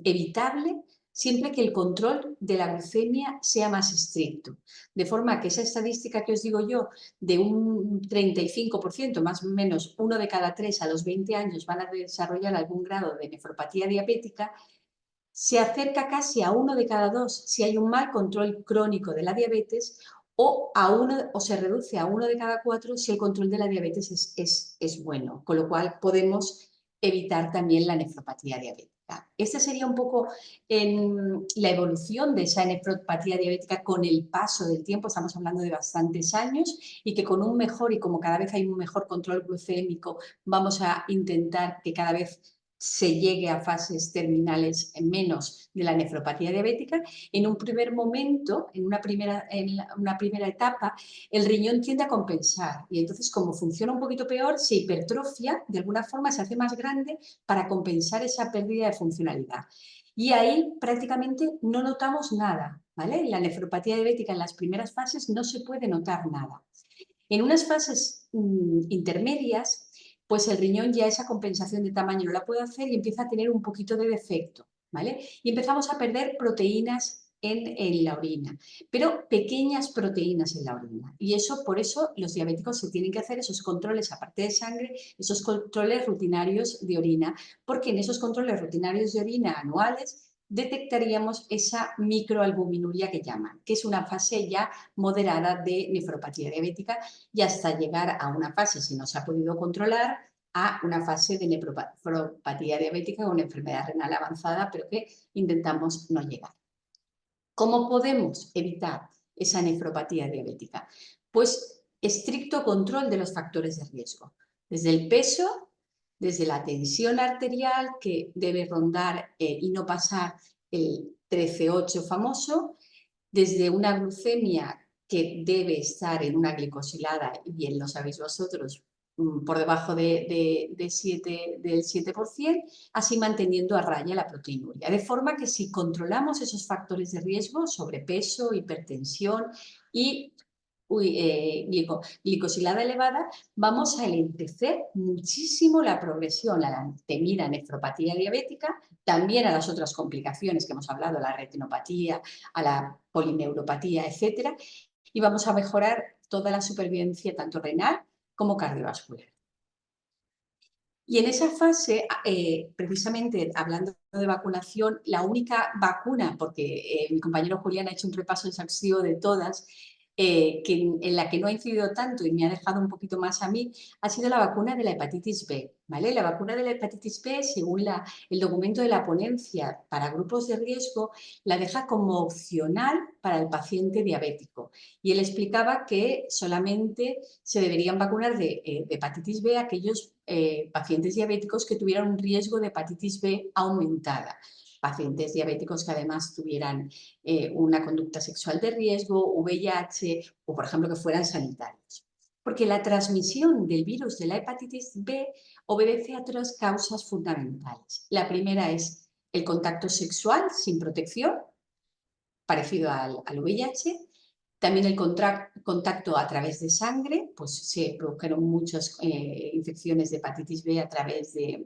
evitable siempre que el control de la glucemia sea más estricto. De forma que esa estadística que os digo yo, de un 35%, más o menos 1 de cada 3 a los 20 años van a desarrollar algún grado de nefropatía diabética, se acerca casi a 1 de cada 2 si hay un mal control crónico de la diabetes o se reduce a 1 de cada 4 si el control de la diabetes es bueno, con lo cual podemos evitar también la nefropatía diabética. Esta sería un poco la evolución de esa nefropatía diabética con el paso del tiempo, estamos hablando de bastantes años, y que con un mejor, y como cada vez hay un mejor control glucémico, vamos a intentar que cada vez se llegue a fases terminales menos de la nefropatía diabética. En un primer momento, en una primera etapa, el riñón tiende a compensar y entonces, como funciona un poquito peor, se hipertrofia, de alguna forma se hace más grande para compensar esa pérdida de funcionalidad. Y ahí prácticamente no notamos nada, ¿vale? En la nefropatía diabética en las primeras fases no se puede notar nada. En unas fases intermedias, pues el riñón ya esa compensación de tamaño no la puede hacer y empieza a tener un poquito de defecto, ¿vale? Y empezamos a perder proteínas en la orina, pero pequeñas proteínas en la orina. Y eso, por eso, los diabéticos se tienen que hacer esos controles, aparte de sangre, esos controles rutinarios de orina, porque en esos controles rutinarios de orina anuales detectaríamos esa microalbuminuria que llaman, que es una fase ya moderada de nefropatía diabética y hasta llegar a una fase, si no se ha podido controlar, a una fase de nefropatía diabética o una enfermedad renal avanzada, pero que intentamos no llegar. ¿Cómo podemos evitar esa nefropatía diabética? Pues estricto control de los factores de riesgo, desde el peso, desde la tensión arterial, que debe rondar y no pasar el 13,8 famoso, desde una glucemia que debe estar en una glicosilada, y bien lo sabéis vosotros, por debajo del 7%, así manteniendo a raya la proteinuria. De forma que si controlamos esos factores de riesgo, sobrepeso, hipertensión y glicosilada elevada, vamos a enlentecer muchísimo la progresión a la temida nefropatía diabética, también a las otras complicaciones que hemos hablado, a la retinopatía, a la polineuropatía, etcétera, y vamos a mejorar toda la supervivencia tanto renal como cardiovascular. Y en esa fase, precisamente hablando de vacunación, la única vacuna, porque mi compañero Julián ha hecho un repaso exhaustivo de todas, en la que no ha incidido tanto y me ha dejado un poquito más a mí, ha sido la vacuna de la hepatitis B, ¿vale? La vacuna de la hepatitis B, según el documento de la ponencia para grupos de riesgo, la deja como opcional para el paciente diabético. Y él explicaba que solamente se deberían vacunar de hepatitis B aquellos pacientes diabéticos que tuvieran un riesgo de hepatitis B aumentada. Pacientes diabéticos que además tuvieran una conducta sexual de riesgo, VIH o, por ejemplo, que fueran sanitarios. Porque la transmisión del virus de la hepatitis B obedece a tres causas fundamentales. La primera es el contacto sexual sin protección, parecido al VIH. También el contacto a través de sangre, pues se produjeron muchas infecciones de hepatitis B a través de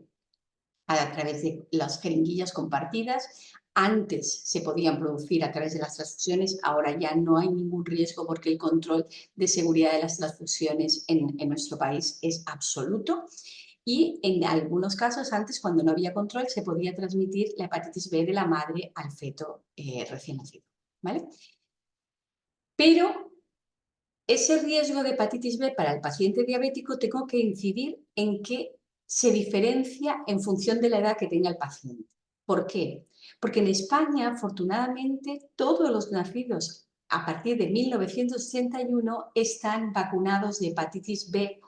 las jeringuillas compartidas. Antes se podían producir a través de las transfusiones, ahora ya no hay ningún riesgo porque el control de seguridad de las transfusiones en nuestro país es absoluto. Y en algunos casos, antes, cuando no había control, se podía transmitir la hepatitis B de la madre al feto recién nacido, ¿vale? Pero ese riesgo de hepatitis B para el paciente diabético tengo que incidir en que se diferencia en función de la edad que tenga el paciente. ¿Por qué? Porque en España, afortunadamente, todos los nacidos a partir de 1961 están vacunados de hepatitis B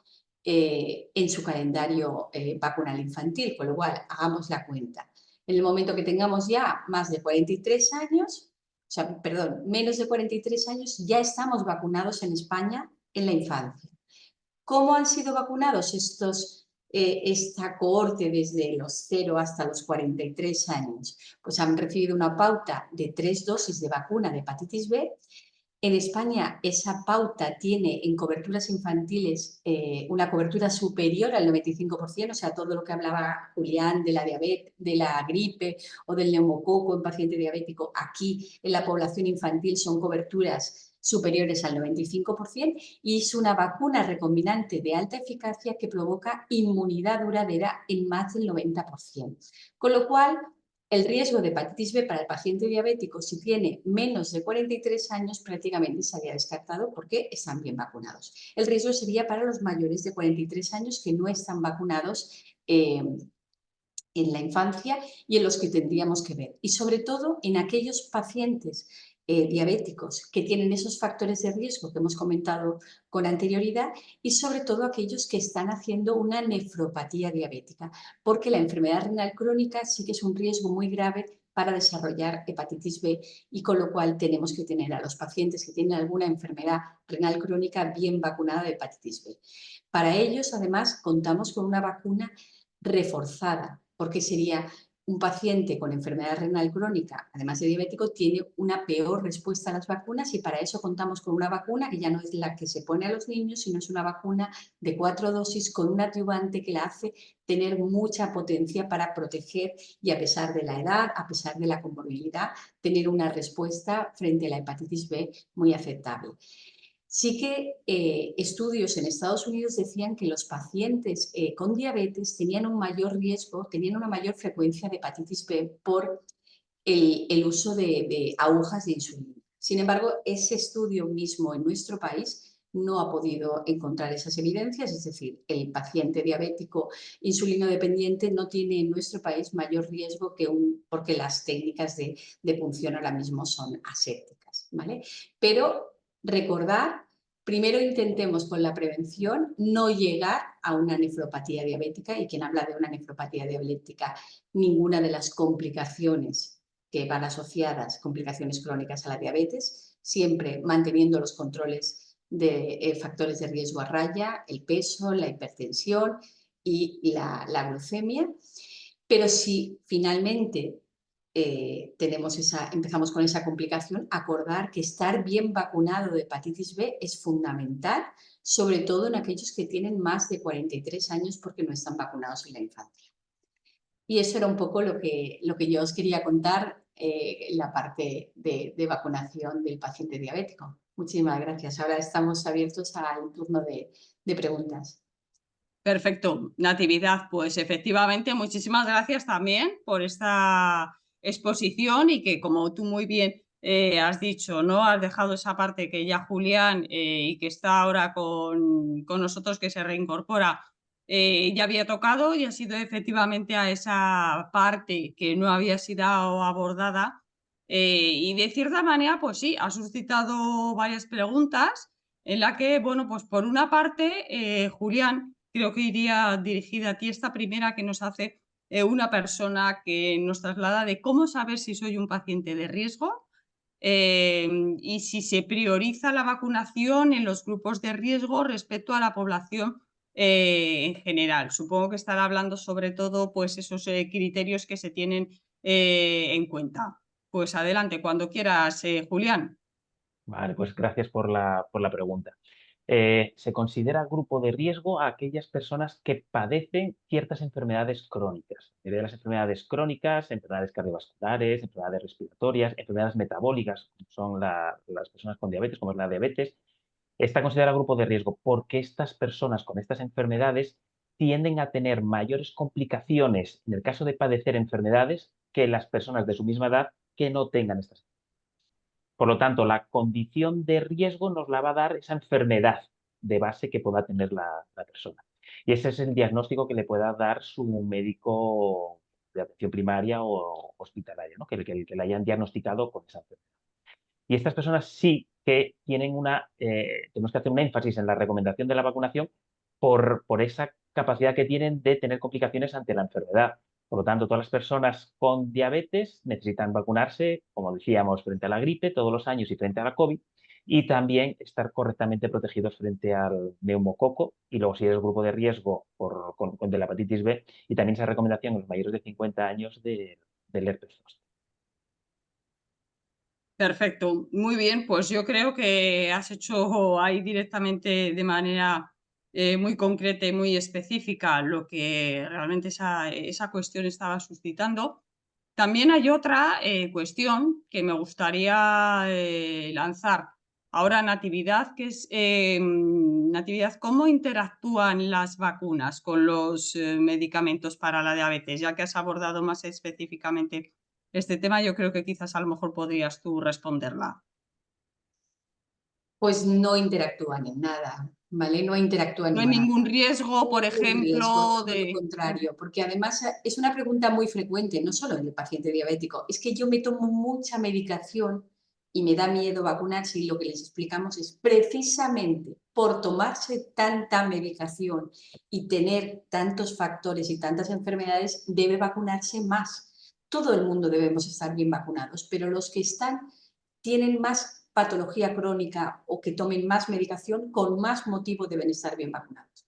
en su calendario vacunal infantil, con lo cual hagamos la cuenta. En el momento que tengamos ya más de 43 años, o sea, perdón, menos de 43 años, ya estamos vacunados en España en la infancia. ¿Cómo han sido vacunados esta cohorte desde los 0 hasta los 43 años? Pues han recibido una pauta de 3 dosis de vacuna de hepatitis B. En España esa pauta tiene en coberturas infantiles una cobertura superior al 95%, o sea, todo lo que hablaba Julián de la diabetes, de la gripe o del neumococo en paciente diabético, aquí en la población infantil son coberturas superiores al 95% y es una vacuna recombinante de alta eficacia que provoca inmunidad duradera en más del 90%. Con lo cual, el riesgo de hepatitis B para el paciente diabético, si tiene menos de 43 años, prácticamente se había descartado porque están bien vacunados. El riesgo sería para los mayores de 43 años que no están vacunados en la infancia y en los que tendríamos que ver. Y sobre todo en aquellos pacientes diabéticos que tienen esos factores de riesgo que hemos comentado con anterioridad y sobre todo aquellos que están haciendo una nefropatía diabética, porque la enfermedad renal crónica sí que es un riesgo muy grave para desarrollar hepatitis B y con lo cual tenemos que tener a los pacientes que tienen alguna enfermedad renal crónica bien vacunada de hepatitis B. Para ellos, además, contamos con una vacuna reforzada, porque sería un paciente con enfermedad renal crónica, además de diabético, tiene una peor respuesta a las vacunas y para eso contamos con una vacuna que ya no es la que se pone a los niños, sino es una vacuna de 4 dosis con un adyuvante que la hace tener mucha potencia para proteger y a pesar de la edad, a pesar de la comorbilidad, tener una respuesta frente a la hepatitis B muy aceptable. Sí que estudios en Estados Unidos decían que los pacientes con diabetes tenían un mayor riesgo, tenían una mayor frecuencia de hepatitis B por el uso de agujas de insulina. Sin embargo, ese estudio mismo en nuestro país no ha podido encontrar esas evidencias, es decir, el paciente diabético insulino dependiente no tiene en nuestro país mayor riesgo porque las técnicas de punción ahora mismo son asépticas, ¿vale? Pero recordar, primero intentemos con la prevención no llegar a una nefropatía diabética y quien habla de una nefropatía diabética, ninguna de las complicaciones que van asociadas, complicaciones crónicas a la diabetes, siempre manteniendo los controles de factores de riesgo a raya, el peso, la hipertensión y la glucemia. Pero si finalmente empezamos con esa complicación, acordar que estar bien vacunado de hepatitis B es fundamental, sobre todo en aquellos que tienen más de 43 años porque no están vacunados en la infancia. Y eso era un poco lo que yo os quería contar en la parte de vacunación del paciente diabético. Muchísimas gracias. Ahora estamos abiertos al turno de preguntas. Perfecto, Natividad. Pues efectivamente, muchísimas gracias también por esta exposición y que, como tú muy bien has dicho, ¿no? Has dejado esa parte que ya Julián y que está ahora con nosotros, que se reincorpora, ya había tocado y ha sido efectivamente a esa parte que no había sido abordada y de cierta manera, pues sí, ha suscitado varias preguntas en la que, bueno, pues por una parte, Julián, creo que iría dirigida a ti esta primera que nos hace una persona que nos traslada de cómo saber si soy un paciente de riesgo y si se prioriza la vacunación en los grupos de riesgo respecto a la población en general. Supongo que estará hablando sobre todo pues esos criterios que se tienen en cuenta. Pues adelante, cuando quieras, Julián. Vale, pues gracias por la pregunta. Se considera grupo de riesgo a aquellas personas que padecen ciertas enfermedades crónicas. De las enfermedades crónicas, enfermedades cardiovasculares, enfermedades respiratorias, enfermedades metabólicas, como son las personas con diabetes, como es la diabetes, está considerado grupo de riesgo porque estas personas con estas enfermedades tienden a tener mayores complicaciones en el caso de padecer enfermedades que las personas de su misma edad que no tengan estas enfermedades. Por lo tanto, la condición de riesgo nos la va a dar esa enfermedad de base que pueda tener la persona. Y ese es el diagnóstico que le pueda dar su médico de atención primaria o hospitalaria, ¿no? que le hayan diagnosticado con esa enfermedad. Y estas personas sí que tienen tenemos que hacer un énfasis en la recomendación de la vacunación por esa capacidad que tienen de tener complicaciones ante la enfermedad. Por lo tanto, todas las personas con diabetes necesitan vacunarse, como decíamos, frente a la gripe todos los años y frente a la COVID, y también estar correctamente protegidos frente al neumococo, y luego si eres grupo de riesgo de la hepatitis B, y también esa recomendación en los mayores de 50 años del herpes zóster. Perfecto, muy bien, pues yo creo que has hecho ahí directamente de manera muy concreta y muy específica lo que realmente esa cuestión estaba suscitando. También hay otra cuestión que me gustaría lanzar ahora, Natividad, que es, Natividad, ¿cómo interactúan las vacunas con los medicamentos para la diabetes? Ya que has abordado más específicamente este tema, yo creo que quizás a lo mejor podrías tú responderla. Pues no interactúan en nada, ¿vale? No interactúan No en hay nada. ningún riesgo, por Un riesgo, ejemplo, todo lo de... contrario, porque además es una pregunta muy frecuente, no solo en el paciente diabético, es que yo me tomo mucha medicación y me da miedo vacunarse y lo que les explicamos es precisamente por tomarse tanta medicación y tener tantos factores y tantas enfermedades, debe vacunarse más. Todo el mundo debemos estar bien vacunados, pero los que tienen más patología crónica o que tomen más medicación, con más motivo deben estar bien vacunados.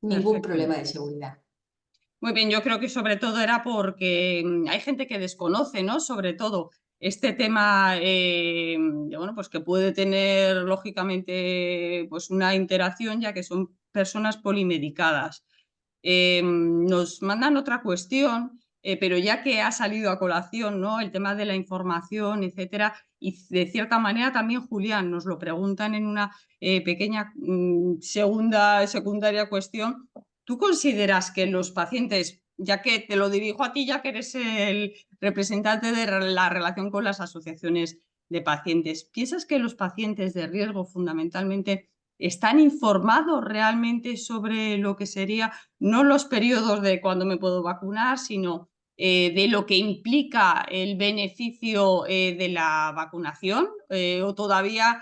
Ningún Perfecto. problema de seguridad. Muy bien, yo creo que sobre todo era porque hay gente que desconoce, ¿no? Sobre todo este tema, bueno, pues que puede tener lógicamente pues una interacción, ya que son personas polimedicadas. Nos mandan otra cuestión, pero ya que ha salido a colación, ¿no? El tema de la información, etcétera, y de cierta manera también Julián nos lo preguntan en una pequeña secundaria cuestión. ¿Tú consideras que los pacientes, ya que te lo dirijo a ti, ya que eres el representante de la relación con las asociaciones de pacientes, piensas que los pacientes de riesgo fundamentalmente están informados realmente sobre lo que sería no los periodos de cuando me puedo vacunar, sino de lo que implica el beneficio de la vacunación? ¿O todavía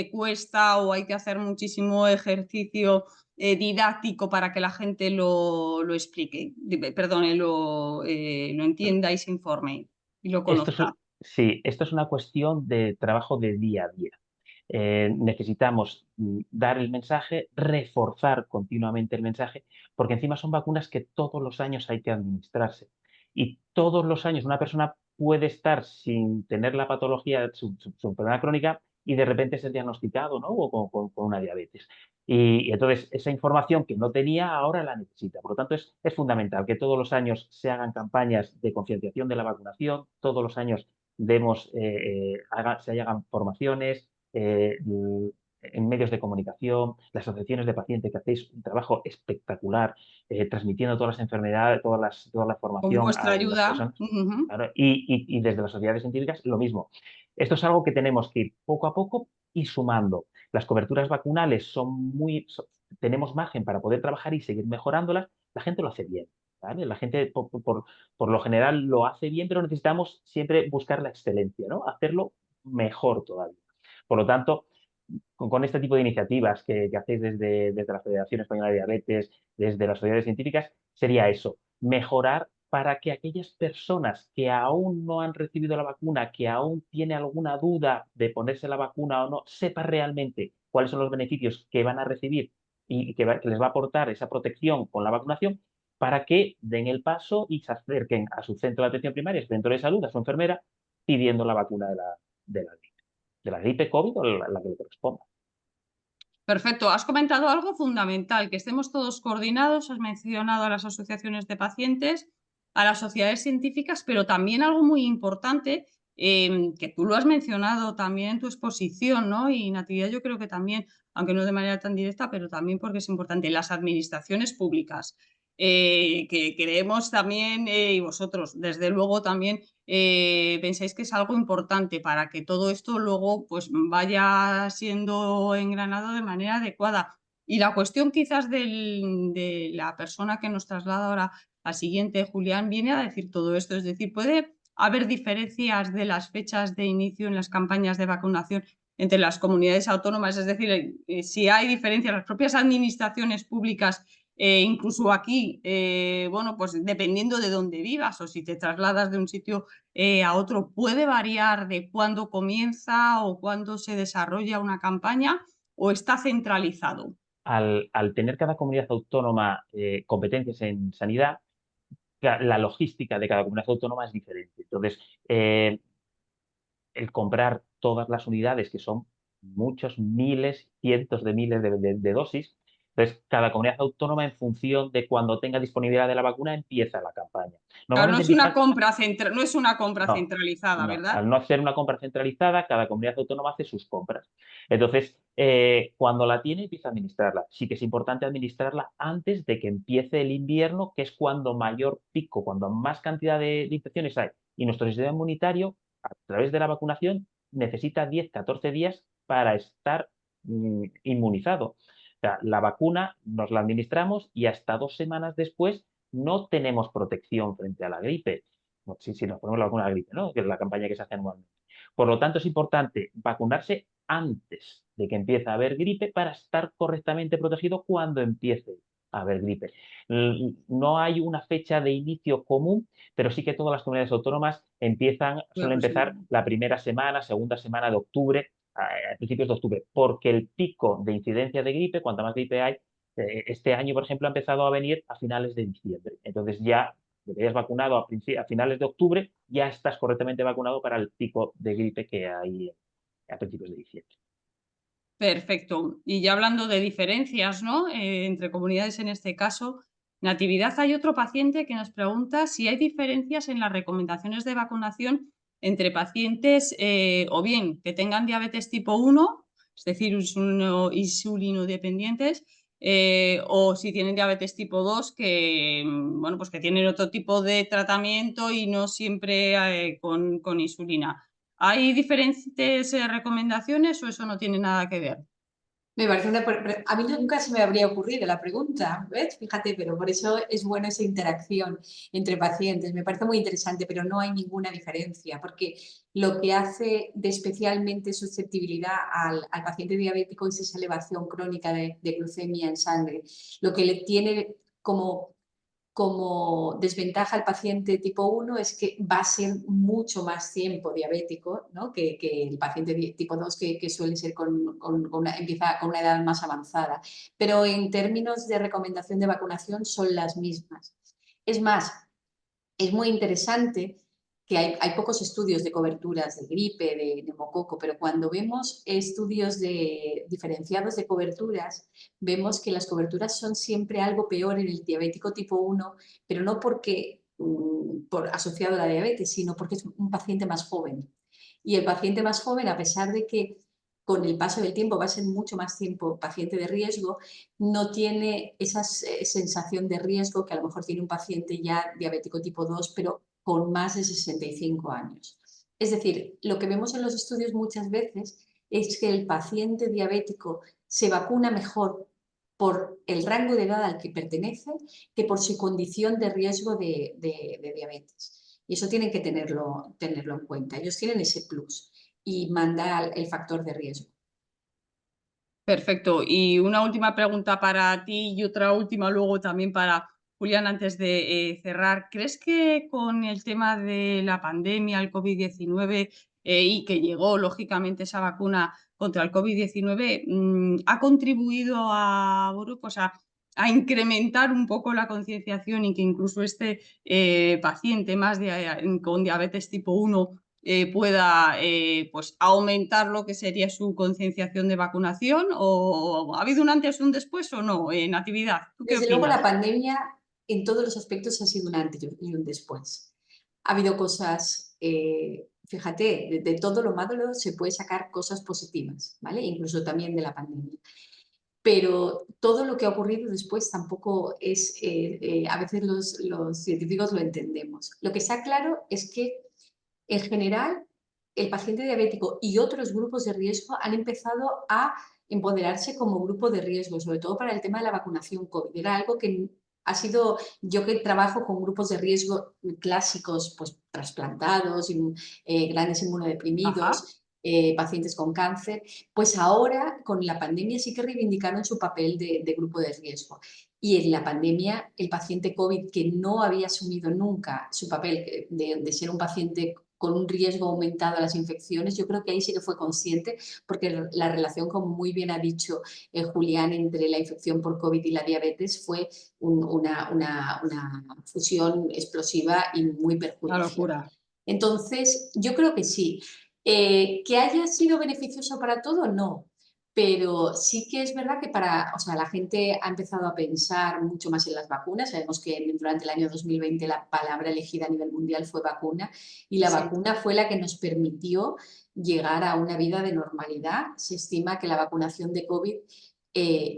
cuesta o hay que hacer muchísimo ejercicio didáctico para que la gente lo explique, perdone, lo entienda y se informe y lo Esto conozca? sí, esto es una cuestión de trabajo de día a día. Necesitamos dar el mensaje, reforzar continuamente el mensaje, porque encima son vacunas que todos los años hay que administrarse. Y todos los años una persona puede estar sin tener la patología, su enfermedad crónica, y de repente ser diagnosticado, ¿no? O con una diabetes. Y entonces esa información que no tenía ahora la necesita. Por lo tanto, es fundamental que todos los años se hagan campañas de concienciación de la vacunación, todos los años se hagan formaciones, en medios de comunicación, las asociaciones de pacientes, que hacéis un trabajo espectacular, transmitiendo todas las enfermedades, toda la Con formación vuestra a las ayuda. personas. Claro, y desde las sociedades científicas lo mismo. Esto es algo que tenemos que ir poco a poco y sumando. Las coberturas vacunales tenemos margen para poder trabajar y seguir mejorándolas. La gente lo hace bien. ¿Vale? La gente, por lo general, lo hace bien, pero necesitamos siempre buscar la excelencia, ¿no? Hacerlo mejor todavía. Por lo tanto, con este tipo de iniciativas que hacéis desde la Federación Española de Diabetes, desde las sociedades científicas, sería eso, mejorar para que aquellas personas que aún no han recibido la vacuna, que aún tiene alguna duda de ponerse la vacuna o no, sepa realmente cuáles son los beneficios que van a recibir y que les va a aportar esa protección con la vacunación, para que den el paso y se acerquen a su centro de atención primaria, a su centro de salud, a su enfermera, pidiendo la vacuna de la gripe COVID o la que le corresponda. Perfecto. Has comentado algo fundamental, que estemos todos coordinados. Has mencionado a las asociaciones de pacientes, a las sociedades científicas, pero también algo muy importante, que tú lo has mencionado también en tu exposición, ¿no? Y Natividad, yo creo que también, aunque no de manera tan directa, pero también porque es importante, las administraciones públicas, que creemos también, y vosotros, desde luego, también pensáis que es algo importante para que todo esto luego pues vaya siendo engranado de manera adecuada. Y la cuestión quizás de la persona que nos traslada ahora a siguiente, Julián, viene a decir todo esto. Es decir, puede haber diferencias de las fechas de inicio en las campañas de vacunación entre las comunidades autónomas. Es decir, si hay diferencias, las propias administraciones públicas incluso aquí, bueno, pues dependiendo de dónde vivas o si te trasladas de un sitio a otro, puede variar de cuándo comienza o cuándo se desarrolla una campaña o está centralizado. Al tener cada comunidad autónoma competencias en sanidad, la logística de cada comunidad autónoma es diferente. Entonces, el comprar todas las unidades, que son muchos miles, cientos de miles de dosis. Entonces, cada comunidad autónoma, en función de cuando tenga disponibilidad de la vacuna, empieza la campaña. Claro, no Normalmente es una empieza. compra, no es una compra No, centralizada, no. ¿verdad? Al no hacer una compra centralizada, cada comunidad autónoma hace sus compras. Entonces, cuando la tiene, empieza a administrarla. Sí que es importante administrarla antes de que empiece el invierno, que es cuando mayor pico, cuando más cantidad de infecciones hay. Y nuestro sistema inmunitario, a través de la vacunación, necesita 10, 14 días para estar inmunizado. O sea, la vacuna nos la administramos y hasta 2 semanas después no tenemos protección frente a la gripe. No, si nos ponemos la vacuna de la gripe, ¿no? Que es la campaña que se hace anualmente. Por lo tanto, es importante vacunarse antes de que empiece a haber gripe para estar correctamente protegido cuando empiece a haber gripe. No hay una fecha de inicio común, pero sí que todas las comunidades autónomas suelen empezar la primera semana, segunda semana de octubre, a principios de octubre, porque el pico de incidencia de gripe, cuanta más gripe hay, Este año, por ejemplo, ha empezado a venir a finales de diciembre. Entonces ya te hayas vacunado a finales de octubre, ya estás correctamente vacunado para el pico de gripe que hay a principios de diciembre. Perfecto. Y ya hablando de diferencias, ¿no? Entre comunidades en este caso, Natividad, hay otro paciente que nos pregunta si hay diferencias en las recomendaciones de vacunación entre pacientes o bien que tengan diabetes tipo 1, es decir, insulinodependientes, o si tienen diabetes tipo 2 que, bueno, pues que tienen otro tipo de tratamiento y no siempre con insulina. ¿Hay diferentes recomendaciones o eso no tiene nada que ver? Me parece a mí nunca se me habría ocurrido la pregunta, ¿ves? Fíjate, pero por eso es buena esa interacción entre pacientes. Me parece muy interesante, pero no hay ninguna diferencia, porque lo que hace de especialmente susceptibilidad al paciente diabético es esa elevación crónica de glucemia en sangre. Lo que le tiene como desventaja al paciente tipo 1 es que va a ser mucho más tiempo diabético, ¿no? que el paciente tipo 2 que suele ser empieza con una edad más avanzada. Pero en términos de recomendación de vacunación son las mismas. Es más, es muy interesante que hay pocos estudios de coberturas de gripe, de neumococo, pero cuando vemos estudios diferenciados de coberturas, vemos que las coberturas son siempre algo peor en el diabético tipo 1, pero no porque asociado a la diabetes, sino porque es un paciente más joven. Y el paciente más joven, a pesar de que con el paso del tiempo va a ser mucho más tiempo paciente de riesgo, no tiene esa sensación de riesgo que a lo mejor tiene un paciente ya diabético tipo 2, pero con más de 65 años. Es decir, lo que vemos en los estudios muchas veces es que el paciente diabético se vacuna mejor por el rango de edad al que pertenece que por su condición de riesgo de diabetes. Y eso tienen que tenerlo en cuenta. Ellos tienen ese plus y manda el factor de riesgo. Perfecto. Y una última pregunta para ti y otra última luego también para Julián antes de cerrar. ¿Crees que con el tema de la pandemia, el COVID-19 y que llegó lógicamente esa vacuna contra el COVID-19 ha contribuido bueno, pues a incrementar un poco la concienciación y que incluso este paciente más con diabetes tipo 1 pueda pues aumentar lo que sería su concienciación de vacunación? ¿O ha habido un antes y un después o no? Natividad, ¿tú qué Desde luego la opinas? pandemia en todos los aspectos ha sido un antes y un después. Ha habido cosas, fíjate, de todo lo malo se puede sacar cosas positivas, ¿vale? Incluso también de la pandemia. Pero todo lo que ha ocurrido después tampoco es, a veces los científicos lo entendemos. Lo que está claro es que en general el paciente diabético y otros grupos de riesgo han empezado a empoderarse como grupo de riesgo, sobre todo para el tema de la vacunación COVID. Era algo que ha sido, yo que trabajo con grupos de riesgo clásicos, pues trasplantados, grandes Ajá. inmunodeprimidos, pacientes con cáncer, pues ahora con la pandemia sí que reivindicaron su papel de grupo de riesgo. Y en la pandemia, el paciente COVID que no había asumido nunca su papel de ser un paciente con un riesgo aumentado a las infecciones, yo creo que ahí sí que fue consciente, porque la relación, como muy bien ha dicho Julián, entre la infección por COVID y la diabetes fue una fusión explosiva y muy Una perjudicial. locura. Entonces, yo creo que sí. ¿Que haya sido beneficioso para todo? No. Pero sí que es verdad que o sea, la gente ha empezado a pensar mucho más en las vacunas. Sabemos que durante el año 2020 la palabra elegida a nivel mundial fue vacuna y la Sí. vacuna fue la que nos permitió llegar a una vida de normalidad. Se estima que la vacunación de COVID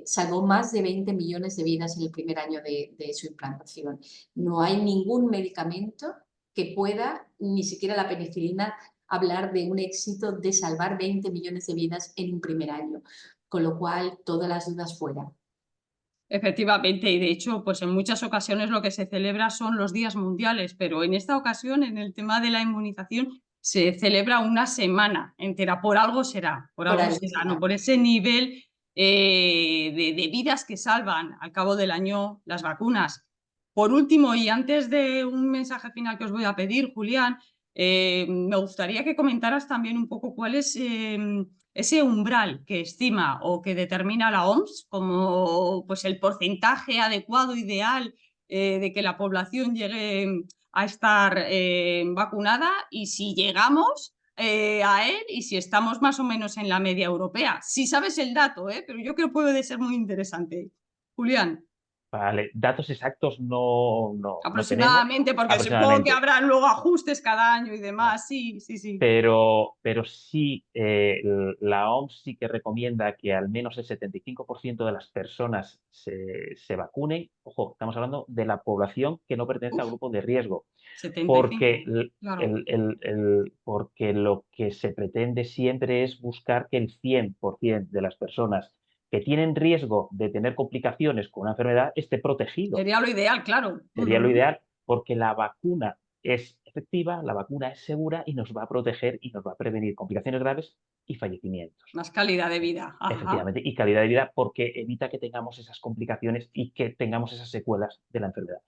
salvó más de 20 millones de vidas en el primer año de su implantación. No hay ningún medicamento que pueda, ni siquiera la penicilina, hablar de un éxito de salvar 20 millones de vidas en un primer año, con lo cual todas las dudas fuera. Efectivamente, y de hecho, pues en muchas ocasiones lo que se celebra son los días mundiales, pero en esta ocasión, en el tema de la inmunización, se celebra una semana entera. Por Por algo algo será, ¿no? será. Por ese nivel de vidas que salvan al cabo del año las vacunas. Por último, y antes de un mensaje final que os voy a pedir, Julián, Me gustaría que comentaras también un poco cuál es ese umbral que estima o que determina la OMS como pues, el porcentaje adecuado, ideal, de que la población llegue a estar vacunada, y si llegamos a él y si estamos más o menos en la media europea. Si sabes el dato, pero yo creo que puede ser muy interesante. Julián. Vale, datos exactos no tenemos Aproximadamente, porque supongo que aproximadamente. habrá luego ajustes cada año y demás. Sí, sí, sí. Pero sí, la OMS sí que recomienda que al menos el 75% de las personas se vacunen. Ojo, estamos hablando de la población que no pertenece al grupo de riesgo, 75, porque, claro. porque lo que se pretende siempre es buscar que el 100% de las personas que tienen riesgo de tener complicaciones con una enfermedad esté protegido. Sería lo ideal, claro. Sería lo ideal, porque la vacuna es efectiva, la vacuna es segura y nos va a proteger y nos va a prevenir complicaciones graves y fallecimientos. Más calidad de vida. Ajá. Efectivamente, y calidad de vida, porque evita que tengamos esas complicaciones y que tengamos esas secuelas de la enfermedad.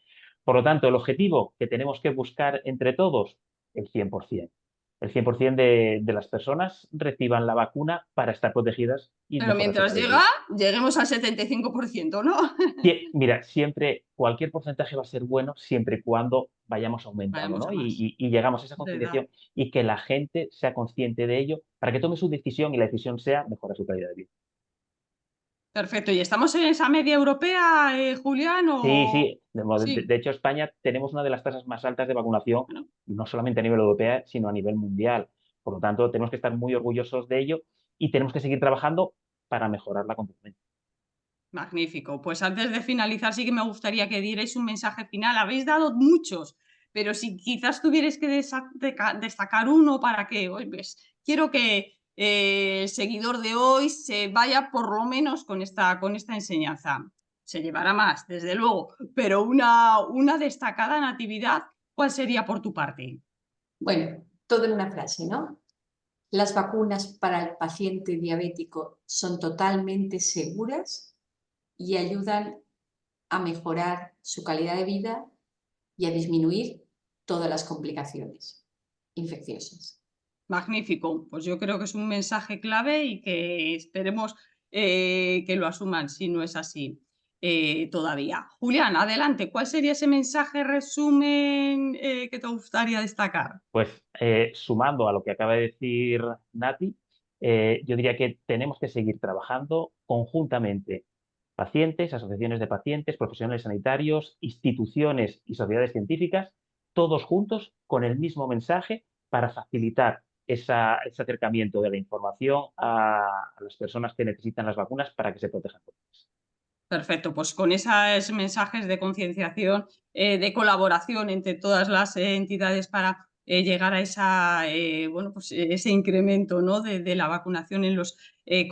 Por lo tanto, el objetivo que tenemos que buscar entre todos, el 100%. El 100% de las personas reciban la vacuna para estar protegidas y Pero mejorar su mientras calidad de vida. lleguemos al 75%, ¿no? Mira, siempre, cualquier porcentaje va a ser bueno siempre y cuando vayamos aumentando, Vayamos ¿no? a más. Y llegamos a esa ¿Verdad? conciliación y que la gente sea consciente de ello para que tome su decisión y la decisión sea mejorar su calidad de vida. Perfecto. ¿Y estamos en esa media europea, Julián? Sí, O... sí. De Sí. hecho, España tenemos una de las tasas más altas de vacunación, Bueno, no solamente a nivel europeo, sino a nivel mundial. Por lo tanto, tenemos que estar muy orgullosos de ello y tenemos que seguir trabajando para mejorarla continuamente. magnífico. Pues antes de finalizar, sí que me gustaría que dierais un mensaje final. Habéis dado muchos, pero si quizás tuvierais que destacar uno para que, pues, quiero que el seguidor de hoy se vaya por lo menos con esta enseñanza. Se llevará más, desde luego, pero una destacada natividad, ¿cuál sería por tu parte? Bueno, todo en una frase, ¿no? Las vacunas para el paciente diabético son totalmente seguras y ayudan a mejorar su calidad de vida y a disminuir todas las complicaciones infecciosas. Magnífico, pues yo creo que es un mensaje clave y que esperemos que lo asuman, si no es así todavía. Julián, adelante, ¿cuál sería ese mensaje resumen que te gustaría destacar? Pues sumando a lo que acaba de decir Nati, yo diría que tenemos que seguir trabajando conjuntamente, pacientes, asociaciones de pacientes, profesionales sanitarios, instituciones y sociedades científicas, todos juntos con el mismo mensaje para facilitar ese acercamiento de la información a las personas que necesitan las vacunas para que se protejan por ellas. Perfecto, pues con esos mensajes de concienciación, de colaboración entre todas las entidades para llegar a bueno, pues, ese incremento, ¿no? de la vacunación en los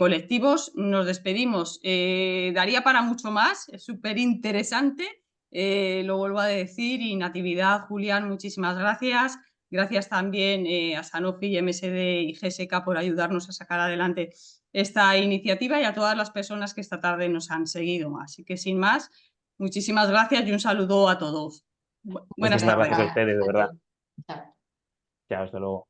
colectivos, nos despedimos. Daría para mucho más, es súper interesante, lo vuelvo a decir, y Natividad, Julián, muchísimas gracias. Gracias también a Sanofi, MSD y GSK por ayudarnos a sacar adelante esta iniciativa y a todas las personas que esta tarde nos han seguido. Así que sin más, muchísimas gracias y un saludo a todos. Buenas Muchísimas tardes. gracias a ustedes, de verdad. Chao. Chao, hasta luego.